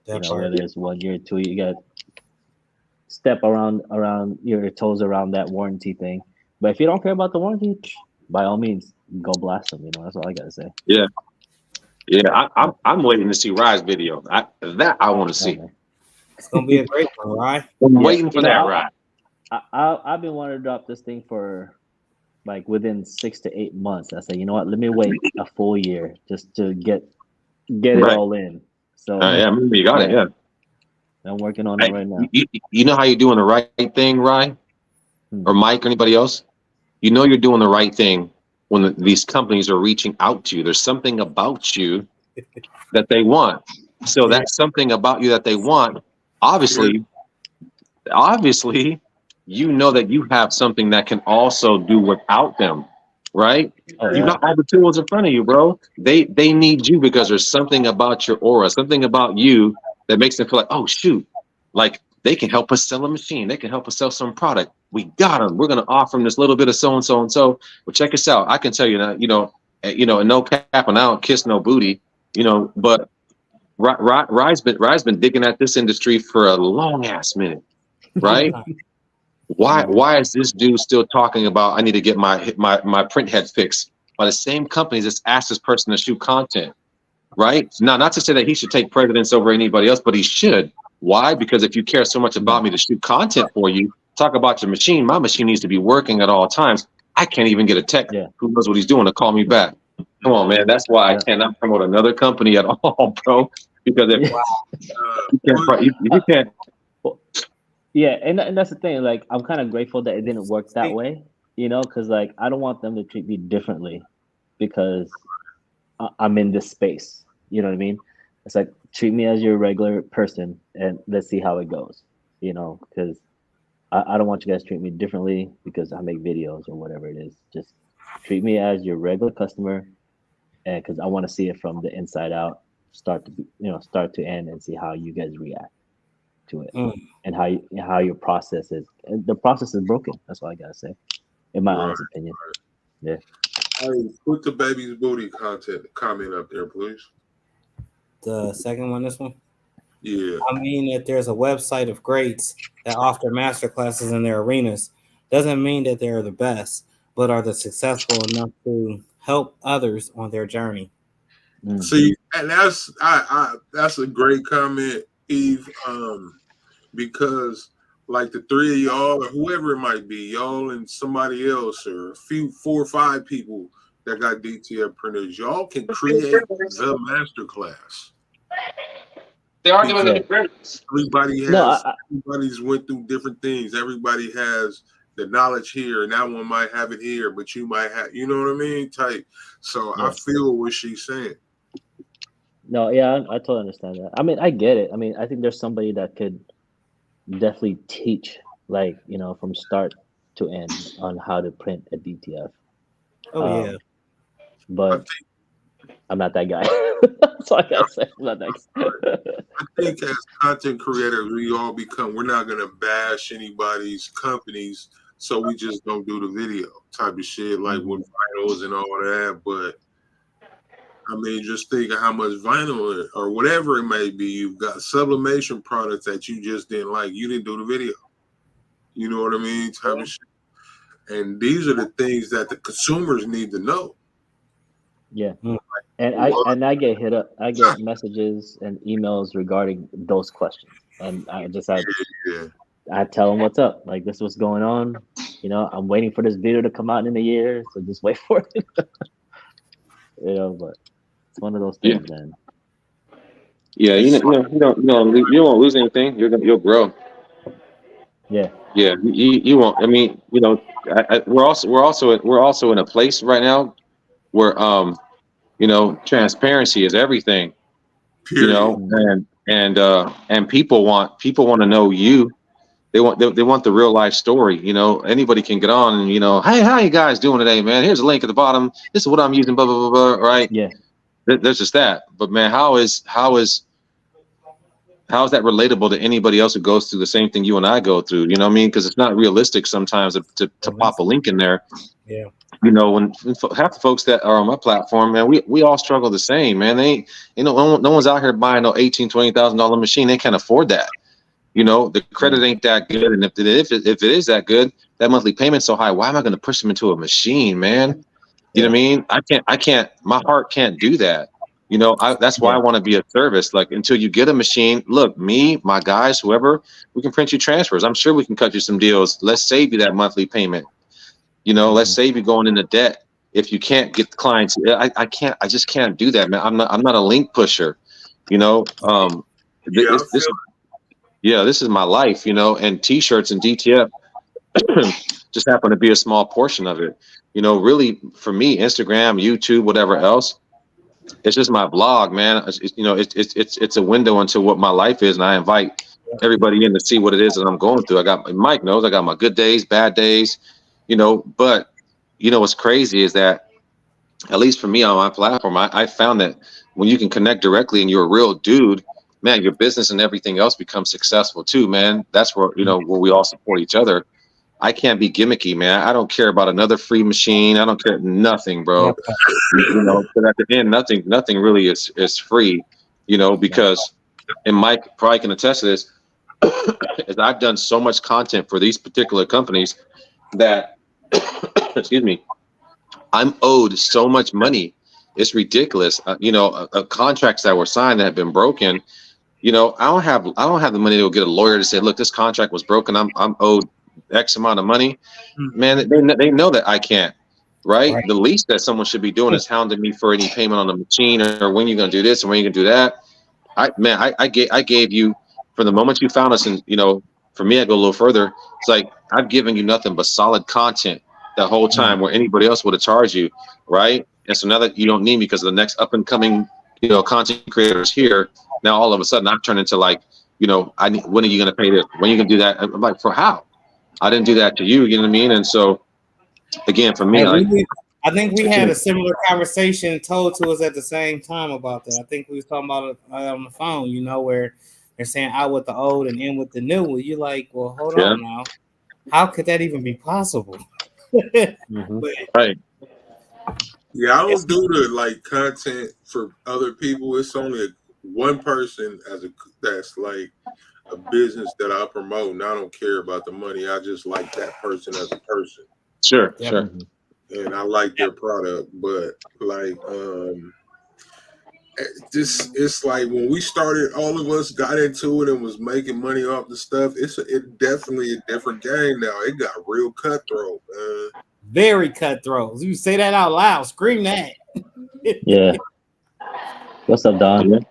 Whether it's 1 year, 2 years, you got step around your toes around that warranty thing. But if you don't care about the warranty, by all means, go blast them. That's all I gotta say.
Yeah. I'm waiting to see Rye's video. I want to see.
It's gonna be a great one, right?
I'm waiting for that, Rye.
I've been wanting to drop this thing for like within 6 to 8 months. I said, you know what? Let me wait a full year just to get it all in. So
maybe you got it. Yeah.
I'm working on it right now.
You know how you're doing the right thing, Rye, or Mike, or anybody else? You're doing the right thing when these companies are reaching out to you. There's something about you that they want. So that's something about you that they want. Obviously, you know that you have something that can also do without them, right? You got all the tools in front of you, bro. They need you because there's something about your aura, something about you that makes them feel like, oh shoot, like they can help us sell a machine. They can help us sell some product. We got them. We're gonna offer them this little bit of so and so and so. Well, check us out. I can tell you now, no cap, and I don't kiss no booty, but Rye's been digging at this industry for a long ass minute, right? Why is this dude still talking about I need to get my print head fixed by the same companies that's asked this person to shoot content, right? Now, not to say that he should take precedence over anybody else, but he should. Why? Because if you care so much about me to shoot content for you, talk about your machine. My machine needs to be working at all times. I can't even get a tech who knows what he's doing to call me back. Come on, man. That's why I cannot promote another company at all, bro. Because if you can't.
Yeah, and that's the thing. Like, I'm kind of grateful that it didn't work that way, because like I don't want them to treat me differently because I'm in this space. You know what I mean? It's like, treat me as your regular person and let's see how it goes. Because I don't want you guys to treat me differently because I make videos or whatever it is. Just treat me as your regular customer, and because I want to see it from the inside out. start to end, and see how you guys react to it,
Mm.
and how your process is. And the process is broken. That's all I gotta say, in my honest opinion. Yeah.
Hey, put the baby's booty comment up there, please.
The second one, this one.
Yeah.
I mean that there's a website of greats that offer master classes in their arenas. Doesn't mean that they're the best, but are they successful enough to help others on their journey?
Mm-hmm.
See, and that's a great comment, Eve. Because like the three of y'all or whoever it might be, y'all and somebody else or a few 4 or 5 people that got DTF printers, y'all can create the master class.
They are doing it.
Everybody's went through different things. Everybody has the knowledge here, and that one might have it here, but you might have, you know what I mean? Type. So yeah. I feel what she's saying.
No, yeah, I totally understand that. I mean, I get it. I mean, I think there's somebody that could definitely teach, like, you know, from start to end on how to print a DTF.
Oh yeah.
But I'm not that guy. That's all I gotta say. I'm not that guy.
I think as content creators, we're not gonna bash anybody's companies, so we just don't do the video type of shit, like with vinyls and all that. But I mean, just think of how much vinyl or whatever it may be. You've got sublimation products that you just didn't like. You didn't do the video. You know what I mean? Type of shit. And these are the things that the consumers need to know.
Yeah. And I get hit up. I get messages and emails regarding those questions. And I tell them what's up. Like, this is what's going on. You know, I'm waiting for this video to come out in a year. So just wait for it. You know, but it's one of those things, man.
Yeah, you won't lose anything. You'll grow.
Yeah.
Yeah, you won't. I mean, you know, we're also in a place right now where you know, transparency is everything. You know, and people want to know you. They want the real life story. You know, anybody can get on and, you know, hey, how you guys doing today, man? Here's a link at the bottom. This is what I'm using. Blah blah blah blah. Right?
Yeah.
There's just that. But man, how is that relatable to anybody else who goes through the same thing you and I go through? You know what I mean? Because it's not realistic sometimes to pop a link in there.
Yeah.
You know, when half the folks that are on my platform, man, we all struggle the same, man. They, you know, no one's out here buying no $18,000-$20,000 machine. They can't afford that. You know, the credit ain't that good, and if it is that good, that monthly payment's so high. Why am I going to push them into a machine, man? You know what I mean? I can't. My heart can't do that. You know, that's why I want to be a service. Like, until you get a machine, look, me, my guys, whoever, we can print you transfers. I'm sure we can cut you some deals. Let's save you that monthly payment. You know, let's save you going into debt. If you can't get the clients, I just can't do that, man. I'm not a link pusher. You know, this is my life, you know, and T-shirts and DTF just happen to be a small portion of it. You know, really, for me, Instagram, YouTube, whatever else, it's just my blog, man. It's a window into what my life is, and I invite everybody in to see what it is that I'm going through. Mike knows I got my good days, bad days, you know. But you know what's crazy is that, at least for me on my platform, I found that when you can connect directly and you're a real dude, man, your business and everything else becomes successful too, man. That's where, you know, where we all support each other. I can't be gimmicky, man. I don't care about another free machine. I don't care nothing, bro. You know, but at the end, nothing really is free, you know, because, and Mike probably can attest to this, is I've done so much content for these particular companies that, excuse me, I'm owed so much money. It's ridiculous. You know, contracts that were signed that have been broken. You know, I don't have the money to go get a lawyer to say, look, this contract was broken. I'm owed X amount of money. Man, they know that I can't. Right? The least that someone should be doing is hounding me for any payment on the machine, or when you're gonna do this and when you're gonna do that. I gave you, from the moment you found us, and you know, for me, I go a little further. It's like I've given you nothing but solid content that whole time, where anybody else would have charged you, right? And so now that you don't need me because of the next up and coming, you know, content creators here, now all of a sudden I've turned into like, you know, when are you gonna pay this? When are you gonna do that? I'm like, for how? I didn't do that to you, you know what I mean? And so again, for me,
I think we had a similar conversation told to us at the same time about that. I think we was talking about it on the phone, you know, where they're saying out with the old and in with the new. Well, you're like, well, hold on now. How could that even be possible?
Right.
Yeah, I don't do the like content for other people. It's only one person that's like a business that I promote, and I don't care about the money. I just like that person as a person.
Sure.
And I like their product, but like it's like when we started, all of us got into it and was making money off the stuff. It's definitely a different game now. It got real cutthroat, man.
Very cutthroat. You say that out loud. Scream that.
Yeah. What's up, Don?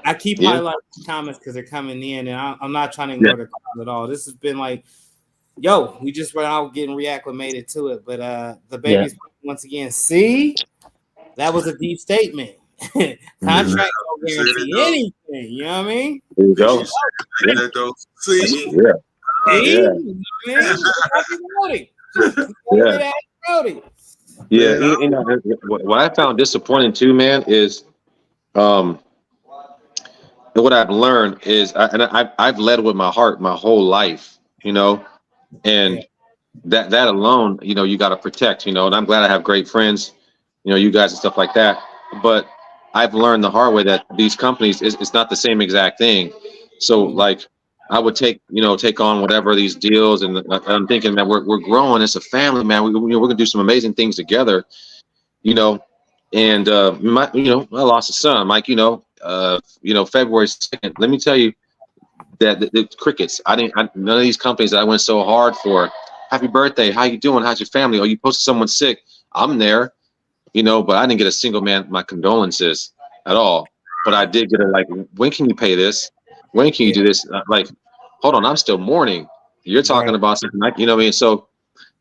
I keep highlighting the comments because they're coming in, and I'm not trying to ignore the comments at all. This has been like, yo, we just went out getting reacclimated to it. But the babies once again, see, that was a deep statement. Contract don't guarantee anything. You know what I mean?
There you go.
See,
Yeah, you know, what I found disappointing too, man, is what I've learned is, I've led with my heart my whole life, you know, and that alone, you know, you got to protect, you know, and I'm glad I have great friends, you know, you guys and stuff like that. But I've learned the hard way that these companies, it's not the same exact thing. So like, I would take on whatever these deals, and I'm thinking that we're growing. It's a family, man. We're gonna do some amazing things together, you know. And I lost a son, Mike. February 2nd. Let me tell you that the crickets. None of these companies that I went so hard for. Happy birthday. How you doing? How's your family? Oh, you posted someone sick. I'm there, you know. But I didn't get a single my condolences at all. But I did get when can you pay this? When can you do this? Like, hold on, I'm still mourning. You're talking about something like, you know what I mean? So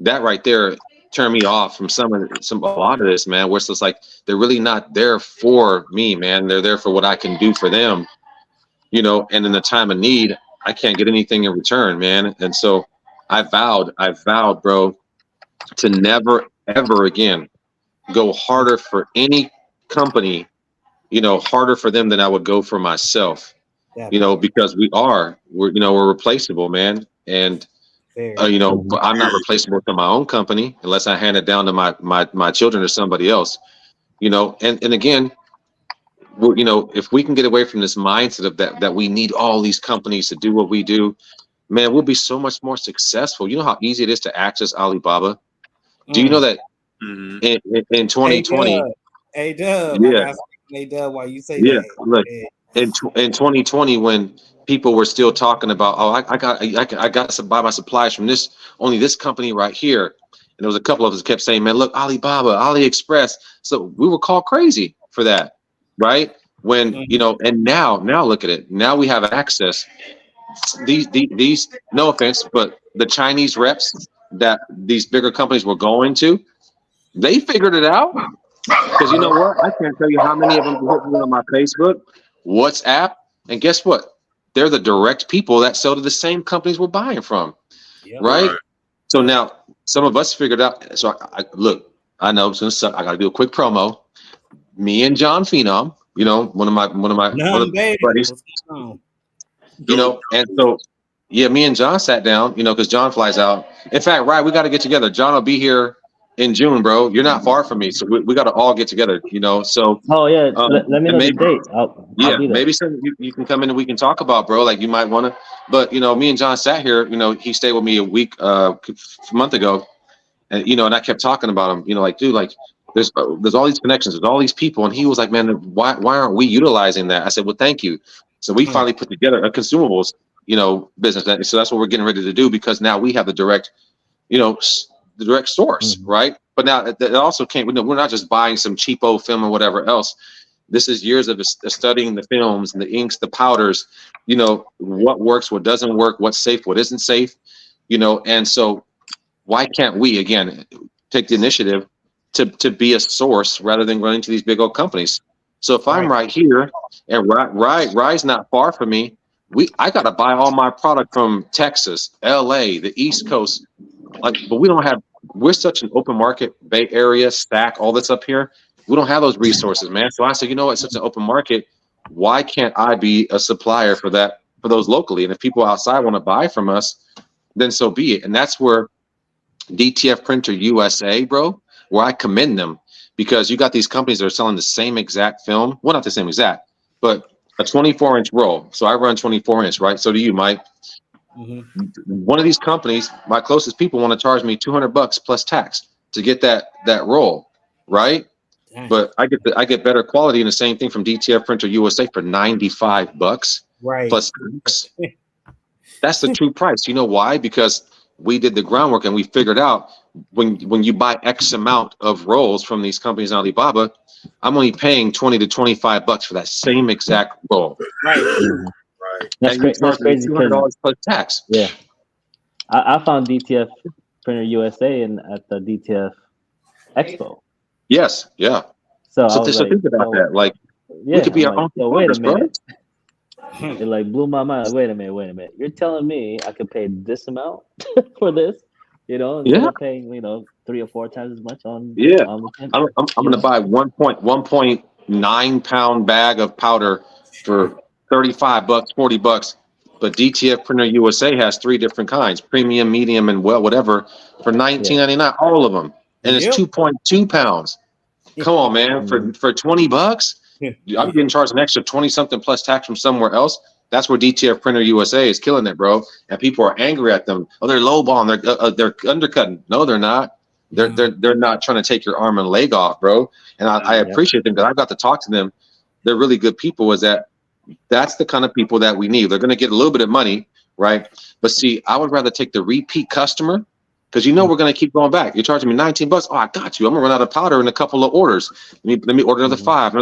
that right there turned me off from a lot of this, man, where it's just like, they're really not there for me, man. They're there for what I can do for them, you know, and in the time of need, I can't get anything in return, man. And so I vowed, bro, to never, ever again go harder for any company, you know, harder for them than I would go for myself. You know, because we're replaceable, man. And, you know, but I'm not replaceable to my own company unless I hand it down to my children or somebody else, you know. And again, you know, if we can get away from this mindset of that we need all these companies to do what we do, man, we'll be so much more successful. You know how easy it is to access Alibaba? Do you know that in 2020?
Hey, Dub.
Yeah.
Hey, Dub, why you say
that? Look.
Yeah.
In 2020, when people were still talking about, oh, I got to buy my supplies from only this company right here, and there was a couple of us kept saying, man, look, Alibaba, AliExpress. So we were called crazy for that, right? When you know, and now look at it. Now we have access. These no offense, but the Chinese reps that these bigger companies were going to, they figured it out. Because you know what? I can't tell you how many of them hit me on my Facebook, WhatsApp, and guess what? They're the direct people that sell to the same companies we're buying from, right? So now some of us figured out. So look, I know it's gonna suck. I got to do a quick promo. Me and John Phenom, you know, one of my buddies, you know, and so me and John sat down, you know, because John flies out. In fact, we got to get together. John will be here in June, bro. You're not far from me, so we got to all get together, you know. So
let me know the date. I'll
maybe you can come in and we can talk about, bro. Like you might want to, but you know, me and John sat here. You know, he stayed with me a month ago, and you know, and I kept talking about him. You know, like dude, like there's all these connections, there's all these people, and he was like, man, why aren't we utilizing that? I said, well, thank you. So we finally put together a consumables, you know, business. So that's what we're getting ready to do because now we have the direct, you know. The direct source, right? But now it also can't. We're not just buying some cheapo film or whatever else. This is years of studying the films and the inks, the powders. You know what works, what doesn't work, what's safe, what isn't safe. You know, and so why can't we again take the initiative to be a source rather than running to these big old companies? So if I'm right here and Rye's not far from me, I got to buy all my product from Texas, LA, the East Coast. Like, but we don't have. We're such an open market, Bay Area, Stack, all that's up here. We don't have those resources, man. So I said, you know what? It's such an open market. Why can't I be a supplier for that, for those locally? And if people outside want to buy from us, then so be it. And that's where DTF Printer USA, bro, where I commend them, because you got these companies that are selling the same exact film. Well, not the same exact, but a 24-inch roll. So I run 24-inch, right? So do you, Mike.
Mm-hmm.
One of these companies, my closest people, want to charge me $200 plus tax to get that roll, right?
Dang.
But I get better quality, and the same thing from DTF Printer USA for $95,
right?
Plus tax. That's the true price. You know why? Because we did the groundwork and we figured out when you buy X amount of rolls from these companies on Alibaba, I'm only paying $20 to $25 for that same exact roll.
Right.
Right.
That's crazy.
$200 plus tax.
Yeah, I found DTF Printer USA at the DTF Expo.
Yes. Yeah.
So
think about that. Like,
yeah,
we could be our own.
So wait a minute.
Bro.
It like blew my mind. Wait a minute. You're telling me I could pay this amount for this? You know, instead of paying 3 or 4 times as much on.
Yeah, I'm going to buy 1.9 pound bag of powder for $35, $40. But DTF Printer USA has 3 different kinds: premium, medium, and whatever, for $19.99, all of them, and it's 2.2 pounds. Come on, man, for $20, I'm getting charged an extra 20 something plus tax from somewhere else. That's where DTF Printer USA is killing it, bro. And people are angry at them. Oh, they're lowballing. They're undercutting. No, they're not. They're not trying to take your arm and leg off, bro. And I appreciate them, because I've got to talk to them. They're really good people. That's the kind of people that we need. They're going to get a little bit of money, right? But see, I would rather take the repeat customer, because we're going to keep going back. You're charging me $19. Oh, I got you. I'm going to run out of powder in a couple of orders. Let me order another 5.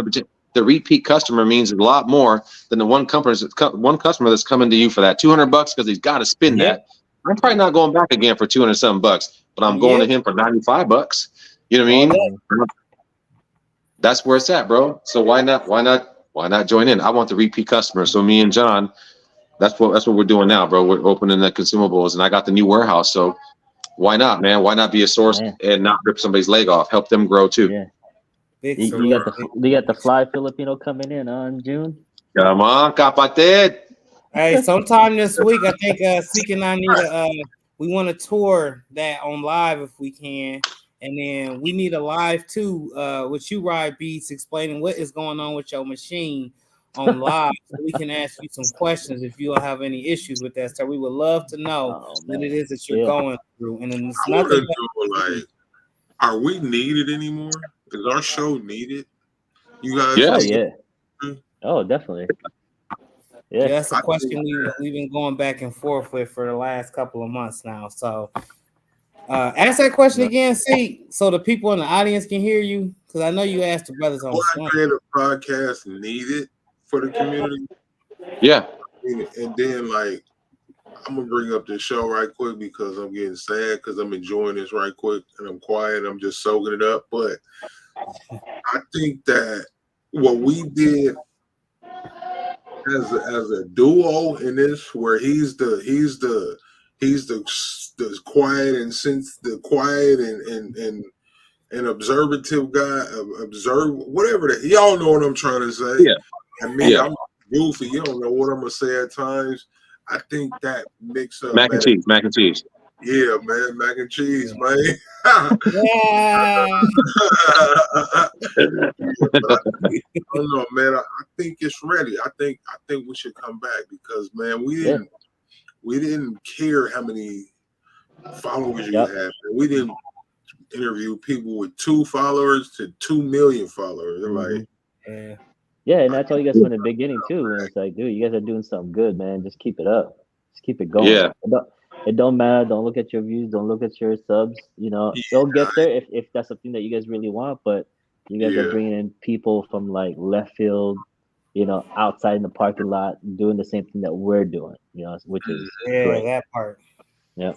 The repeat customer means a lot more than the one customer that's coming to you for that $200 because he's got to spend that. I'm probably not going back again for $200 something, but I'm going to him for $95. You know what I mean? That's where it's at, bro. So why not join in? I want the repeat customer. So me and John, that's what we're doing now, bro. We're opening the consumables, and I got the new warehouse. So why not, man? Why not be a source and not rip somebody's leg off? Help them grow too.
Yeah. You got the fly Filipino coming in June.
Come on, kapatid.
Hey, sometime this week, I think Seek and I need we want to tour that on live if we can, and then we need a live too with you, Ride Beats, explaining what is going on with your machine on live, so we can ask you some questions if you don't have any issues with that. So we would love to know what it is that you're going through, and then it's nothing.
Are we needed anymore? Is our show needed? You guys?
Yeah. Oh, definitely. Yeah,
that's a question we've been going back and forth with for the last couple of months now. So ask that question again, see, so the people in the audience can hear you, because I know you asked the brothers on
the creative podcast needed for the community.
Yeah.
And then, like, I'm gonna bring up this show right quick because I'm getting sad because I'm enjoying this right quick and I'm quiet. I'm just soaking it up. But I think that what we did as a duo in this, where he's the quiet and and observative guy, observe whatever that, y'all know what I'm trying to say.
Yeah.
I mean, I'm goofy. You don't know what I'm gonna say at times. I think that mix up
mac and cheese.
Yeah, man, mac and cheese, man.
Yeah.
I don't know, man. I think it's ready. I think we should come back because, man, we didn't care how many followers you have. We didn't interview people with 2 followers to 2 million followers. They're like,
yeah, and I told you guys from the beginning too. And it's like, dude, you guys are doing something good, man. Just keep it up. Just keep it going.
Yeah.
It don't matter. Don't look at your views. Don't look at your subs. They'll get there if that's something that you guys really want. But you guys are bringing in people from like left field, outside in the parking lot, doing the same thing that we're doing. Which is great.
That part.
Yeah.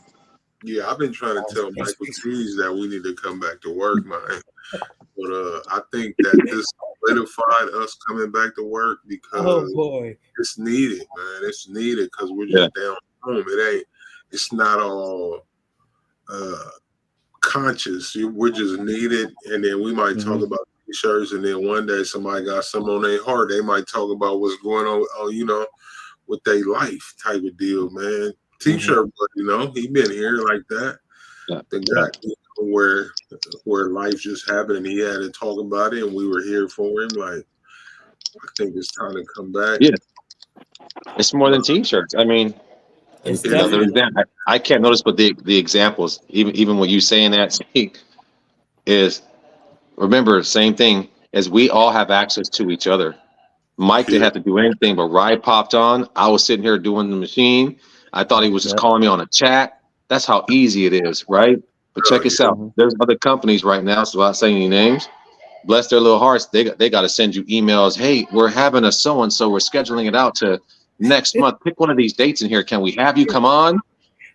Yeah, I've been trying to tell Michael Cheese that we need to come back to work, man. But I think that this solidified us coming back to work because it's needed, man. It's needed because we're just down home. It's not all conscious. We're just needed, and then we might talk about t-shirts, and then one day somebody got something on their heart. They might talk about what's going on, with their life type of deal, man. T-shirt, but he been here like that.
Yeah.
The guy where life just happened, and he had to talk about it, and we were here for him. Like, I think it's time to come back.
Yeah, it's more than t-shirts. I mean, I can't notice, but the examples, even when you saying that, is remember same thing as we all have access to each other. Mike didn't have to do anything, but Rye popped on. I was sitting here doing the machine. I thought he was just calling me on a chat. That's how easy it is, right? But check this out. There's other companies right now, so without saying any names, bless their little hearts, they got to send you emails. Hey, we're having a so-and-so. We're scheduling it out to next month. Pick one of these dates in here. Can we have you come on?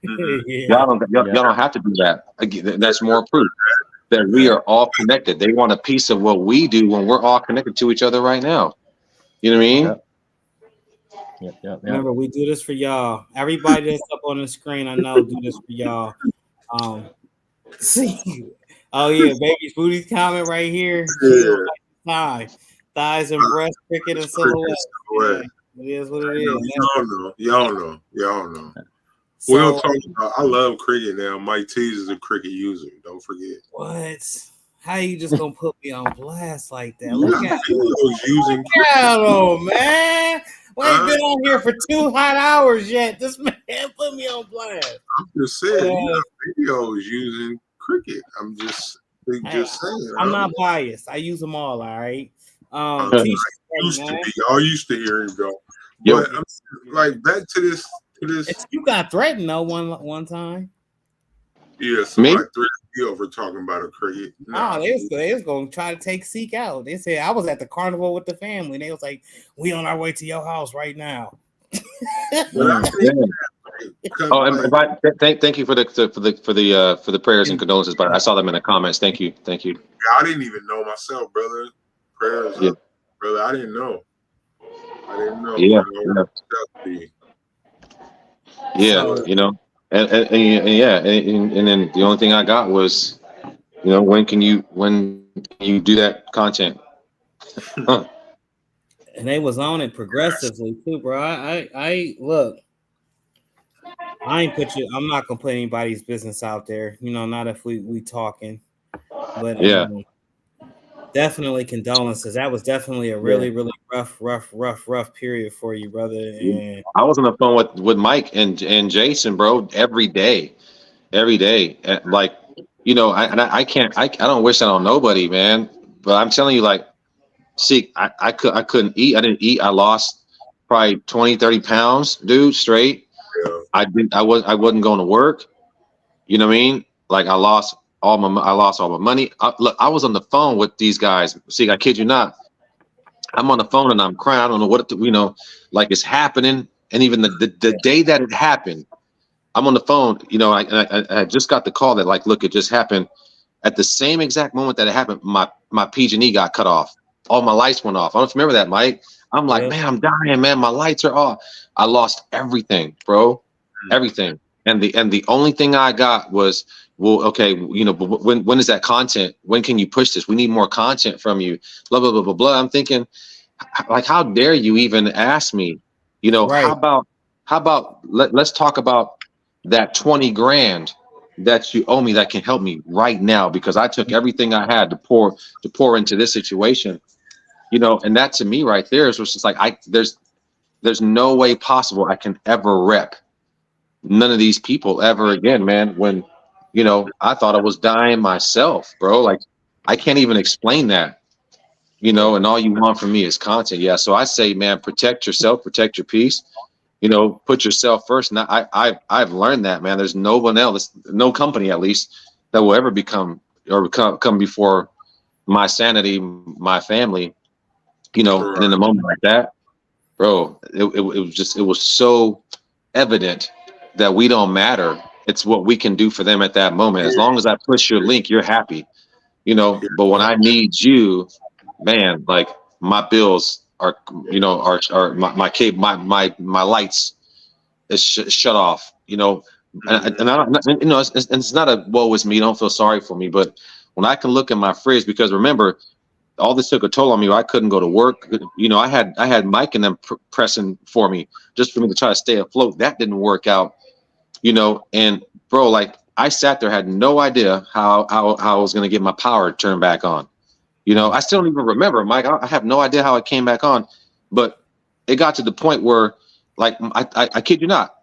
Y'all don't have to do that. Again, that's more proof that we are all connected. They want a piece of what we do when we're all connected to each other right now. You know what I mean?
Yep.
Remember, we do this for y'all. Everybody that's up on the screen, I know, do this for y'all. See, oh yeah, baby's booty's comment right here. Thighs and breast, cricket and silhouette. Yeah, it is what it is.
Y'all know. We don't talk about. I love cricket now. Mike Tees is a cricket user. Don't forget.
What? How you just gonna put me on blast like that? Look at
using.
Oh man, we ain't been on here for 2 hot hours yet. This man put me on blast.
I'm just saying, videos using cricket. I'm just saying.
I'm not biased. I use them all. All right.
Y'all used to hear him go. But I'm like back to this.
You got threatened though one time.
Yeah, somebody threatened me over talking about a cricket.
They was gonna try to take Seek out. They said I was at the carnival with the family. They was like, "We on our way to your house right now."
Thank you for the prayers and condolences. But I saw them in the comments. Thank you.
Yeah, I didn't even know myself, brother. Prayers, brother. I didn't know.
Yeah, and then the only thing I got was, when can you do that content?
And they was on it progressively too, bro. I look. I ain't I'm not gonna put anybody's business out there, not if we talking. But definitely condolences. That was definitely a really, really rough period for you, brother. And
I was on the phone with Mike and Jason, bro, every day. Like, I don't wish that on nobody, man. But I'm telling you, like, see, I couldn't eat. I didn't eat. I lost probably 20, 30 pounds, dude, straight.
Yeah.
I wasn't going to work. You know what I mean? Like, I lost all my money. Look, I was on the phone with these guys. See, I kid you not. I'm on the phone and I'm crying. I don't know what like it's happening. And even the day that it happened, I'm on the phone. I just got the call that, like, look, it just happened. At the same exact moment that it happened, my PG&E got cut off. All my lights went off. I don't know if you remember that, Mike. I'm like, man, I'm dying, man. My lights are off. I lost everything, bro. Everything. And the only thing I got was, well, okay, but when is that content? When can you push this? We need more content from you. Blah, blah, blah, blah, blah. I'm thinking, like, how dare you even ask me? Right. How about let's talk about that 20 grand that you owe me that can help me right now, because I took everything I had to pour into this situation. And that to me right there is just like, there's no way possible I can ever rep none of these people ever again, man. When, I thought I was dying myself, bro. Like, I can't even explain that, and all you want from me is content. Yeah. So I say, man, protect yourself, protect your peace, put yourself first. And I've learned that, man. There's no one else, no company at least, that will ever come before my sanity, my family, and in a moment like that, bro, it was so evident that we don't matter. It's what we can do for them at that moment. As long as I push your link, you're happy, but when I need you, man, like, my bills are, my cable, my lights is shut off, and I don't, you know, it's not a woe is me. Don't feel sorry for me, but when I can look in my fridge, because remember, all this took a toll on me. I couldn't go to work. You know, I had Mike and them pressing for me just for me to try to stay afloat. That didn't work out. You know, and bro, like I sat there, had no idea how I was gonna get my power turned back on. You know, I still don't even remember, Mike. I have no idea how it came back on, but it got to the point where, like, I kid you not,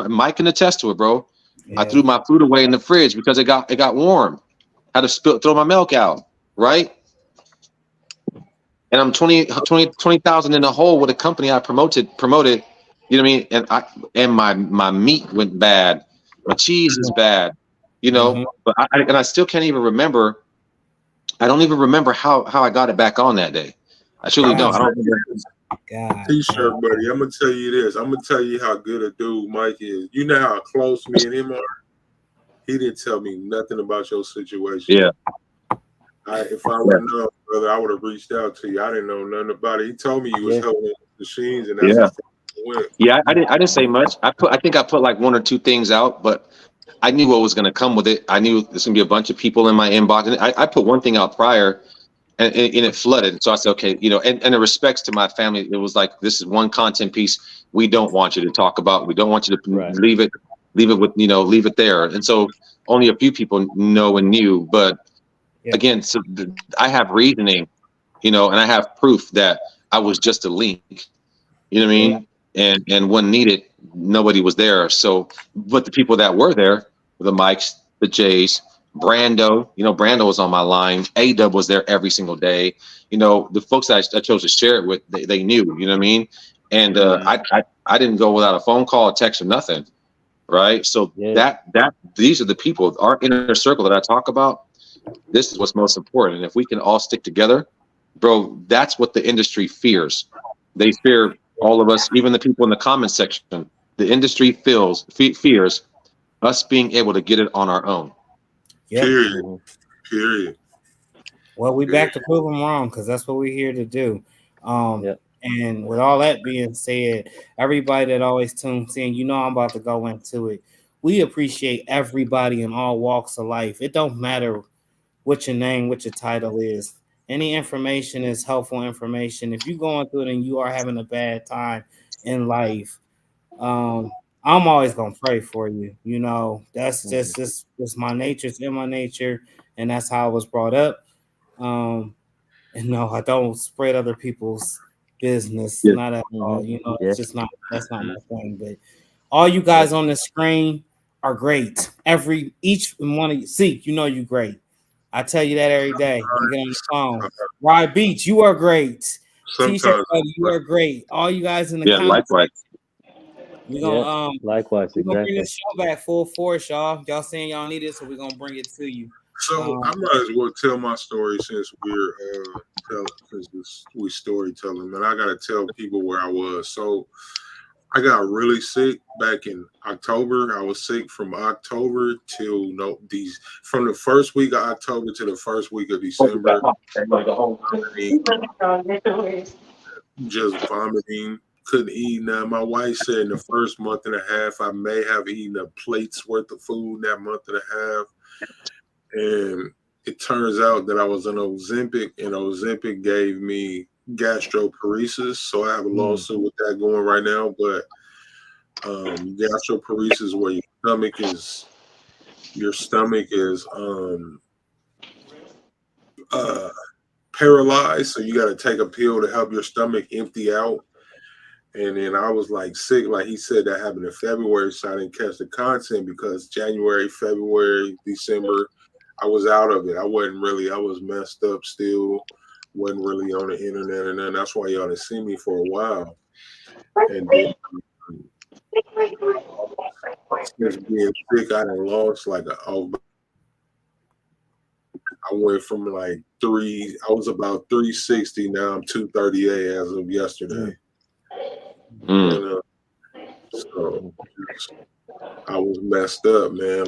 Mike can attest to it, bro.
Yeah.
I threw my food away in the fridge because it got warm. Had to throw my milk out, right? And I'm 20,000 in the hole with a company I promoted. You know what I mean? And my meat went bad, my cheese is bad, you know. But I still can't even remember. I don't even remember how I got it back on that day. I truly don't. I don't remember.
T-shirt, buddy. I'm gonna tell you this. I'm gonna tell you how good a dude Mike is. You know how close me and him are. He didn't tell me nothing about your situation.
Yeah.
If I would have known, brother, I would have reached out to you. I didn't know nothing about it. He told me you was helping with machines, and that's
I didn't say much. I think I put like one or two things out, but I knew what was going to come with it. I knew there's going to be a bunch of people in my inbox, and I put one thing out prior, and it flooded. So I said, okay, you know, and in respects to my family, it was like, this is one content piece we don't want you to talk about. We don't want you to leave it with, you know, leave it there. And so only a few people know and knew, but again, so I have reasoning, you know, and I have proof that I was just a link, you know what I mean? And when needed, nobody was there. So, but the people that were there, the Mikes, the Jays, Brando, you know, Brando was on my line. A-Dub was there every single day. You know, the folks that I chose to share it with, they knew, you know what I mean? And I didn't go without a phone call, a text, or nothing, right? So these are the people, our inner circle that I talk about. This is what's most important. And if we can all stick together, bro, that's what the industry fears. They fear all of us, even the people in the comment section. The industry fears us being able to get it on our own.
Yep.
Period.
Well, we back to prove them wrong, because that's what we're here to do. And with all that being said, everybody that always tunes in, you know I'm about to go into it. We appreciate everybody in all walks of life. It don't matter what your name, what your title is. Any information is helpful information. If you're going through it and you are having a bad time in life, I'm always gonna pray for you. You know, that's just my nature. It's in my nature, and that's how I was brought up. And no, I don't spread other people's business. Not at all. You know, it's just that's not my thing. But all you guys on the screen are great. Each one of you, Seek, you know you great. I tell you that every day. You get on the phone. Rye Beach, you are great. T-shirt buddy, you are great. All you guys in the comments.
Likewise.
We're gonna
likewise.
We're gonna bring this show back full force, y'all. Y'all saying y'all need it, so we're gonna bring it to you.
So I might as well tell my story since we're we storytelling, and I gotta tell people where I was. So I got really sick back in October. I was sick from October till from the first week of October to the first week of December. Just vomiting, couldn't eat nothing. My wife said in the first month and a half, I may have eaten a plate's worth of food in that month and a half. And it turns out that I was on Ozempic, and Ozempic gave me gastroparesis. So I have a lawsuit with that going right now. But gastroparesis, where your stomach is paralyzed, so you got to take a pill to help your stomach empty out. And then I was like sick, like he said, that happened in February, so I didn't catch the content because January, February, December, I was out of it. I was messed up still, wasn't really on the internet, and then that's why y'all didn't see me for a while. And then since being sick, I done lost I went from I was about 360, now I'm 238 as of yesterday. And, so I was messed up, man.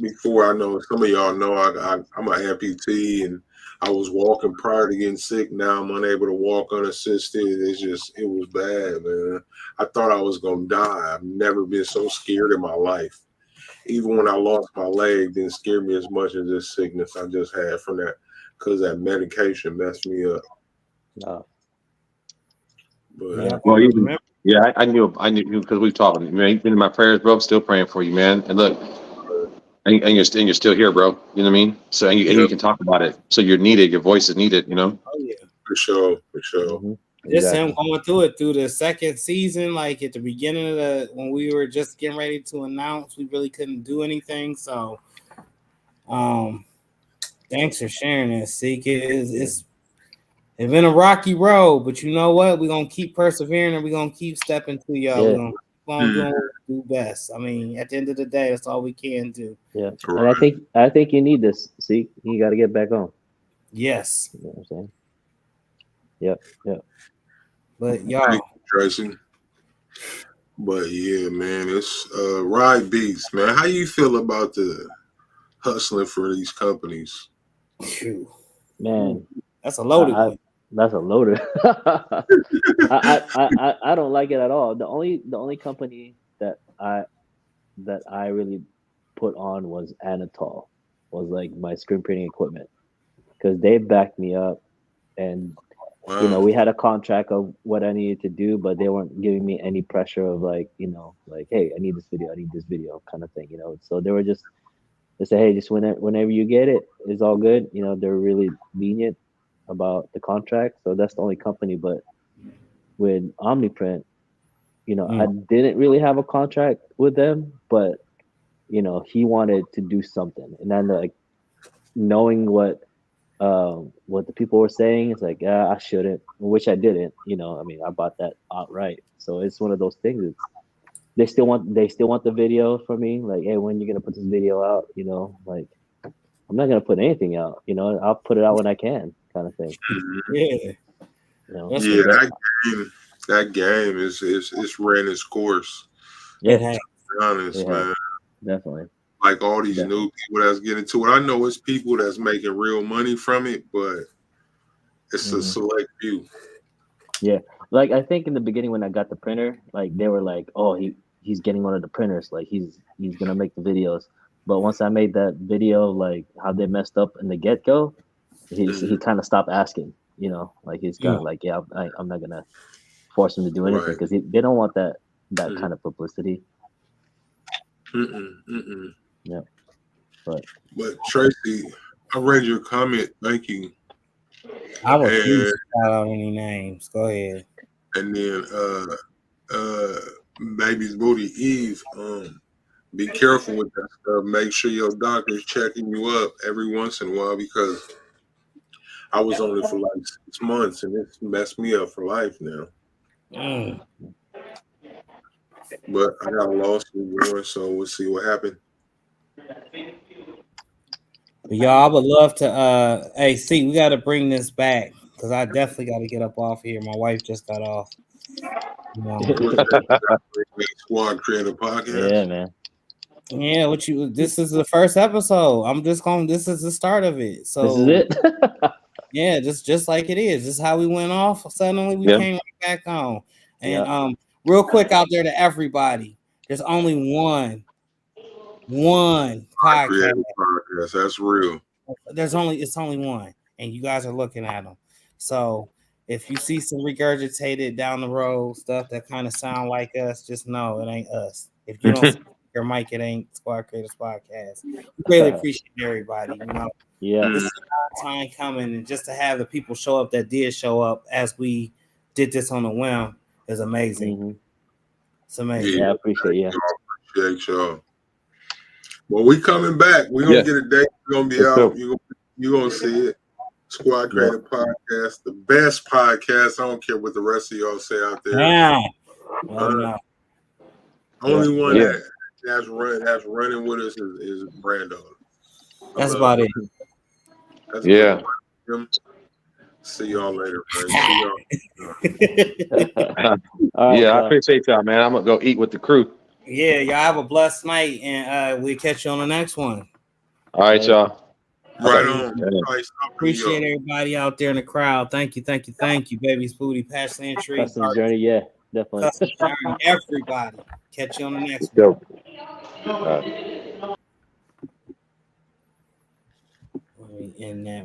Before I know, some of y'all know I'm an amputee, and I was walking prior to getting sick. Now I'm unable to walk unassisted. It was bad, man. I thought I was gonna die. I've never been so scared in my life. Even when I lost my leg, didn't scare me as much as this sickness I just had from that, because that medication messed me up.
No.
But
I knew because we've talked. Man, you've been in my prayers, bro. I'm still praying for you, man. And look, and you're still here, bro. You know what I mean? So and you can talk about it. So you're needed. Your voice is needed. You know?
Oh yeah,
for sure.
Mm-hmm.
Just him going through it through the second season, like at the beginning of when we were just getting ready to announce, we really couldn't do anything. So, thanks for sharing that, Seek. It's been a rocky road, but you know what? We're gonna keep persevering and we're gonna keep stepping to y'all. We're gonna keep on doing what we do best. I mean, at the end of the day, that's all we can do.
Yeah, and I think you need this. Seek, you got to get back on.
Yes.
You know what I'm saying? Yep.
But y'all,
Tracy. But yeah, man, it's Ride Beats, man. How you feel about the hustling for these companies?
Man,
that's a loaded one.
That's a loader. I don't like it at all. The only company that I really put on was Anatol, was like my screen printing equipment, because they backed me up, and you know, we had a contract of what I needed to do, but they weren't giving me any pressure of like, you know, like, hey, I need this video kind of thing, you know. So they say, hey, just whenever you get it, it's all good. You know, they're really lenient about the contract. So that's the only company. But with Omniprint, you know, I didn't really have a contract with them, but you know, he wanted to do something, and then like knowing what the people were saying, it's like, I shouldn't, which I didn't. You know, I mean, I bought that outright. So it's one of those things. They still want the video from me. Like, hey, when you gonna put this video out? You know, like, I'm not gonna put anything out. You know, I'll put it out when I can, kind of thing.
Yeah.
You know?
That game is ran its course.
Yeah,
to be honest, man.
Definitely.
Like all these new people that's getting to it. I know it's people that's making real money from it, but it's a select few.
Yeah. Like, I think in the beginning when I got the printer, like they were like, oh, he's getting one of the printers, like he's gonna make the videos. But once I made that video, like how they messed up in the get-go, he kind of stopped asking, you know, like he's kind of like, I'm not gonna force him to do anything, because they don't want that kind of publicity. Yeah. But
Tracy, I read your comment. Thank you.
I refuse to shout out any names. Go ahead.
And then Baby's Booty Eve, be careful with that stuff. Make sure your doctor's checking you up every once in a while, because I was on it for like 6 months and it's messed me up for life now. But I got a lawsuit going, so we'll see what happens.
Y'all, I would love to hey, see, we got to bring this back, because I definitely got to get up off here. My wife just got off.
Squad Creator Podcast.
Yeah, man.
Yeah, this is the first episode. This is the start of it. So
this is it.
Yeah, just like it is. This is how we went off. Suddenly we came right back on. And real quick out there to everybody, there's only one podcast.
That's real.
It's only one, and you guys are looking at them. So if you see some regurgitated down the road stuff that kind of sound like us, just know it ain't us. If you don't see your mic, it ain't Squad Creators Podcast. We really appreciate everybody. You know, this is a long time coming, and just to have the people show up that did show up as we did this on a whim is amazing. It's amazing.
Yeah, I appreciate you.
Appreciate y'all. Well, we coming back. We're gonna get a date. We're gonna be out. You're gonna see it. Squad Creator Podcast, the best podcast. I don't care what the rest of y'all say out there. Only one that's running with us is Brando.
That's about it.
See y'all later, man.
I appreciate y'all, man. I'm gonna go eat with the crew.
Yeah, y'all have a blessed night, and we'll catch you on the next one.
All right, y'all.
Right on. Nice.
Appreciate everybody out there in the crowd. Thank you, Baby's Booty, Passion Entry,
Customs Journey, yeah, definitely.
Customs Journey, everybody. Catch you on the next
Dope.
one. Let me end that.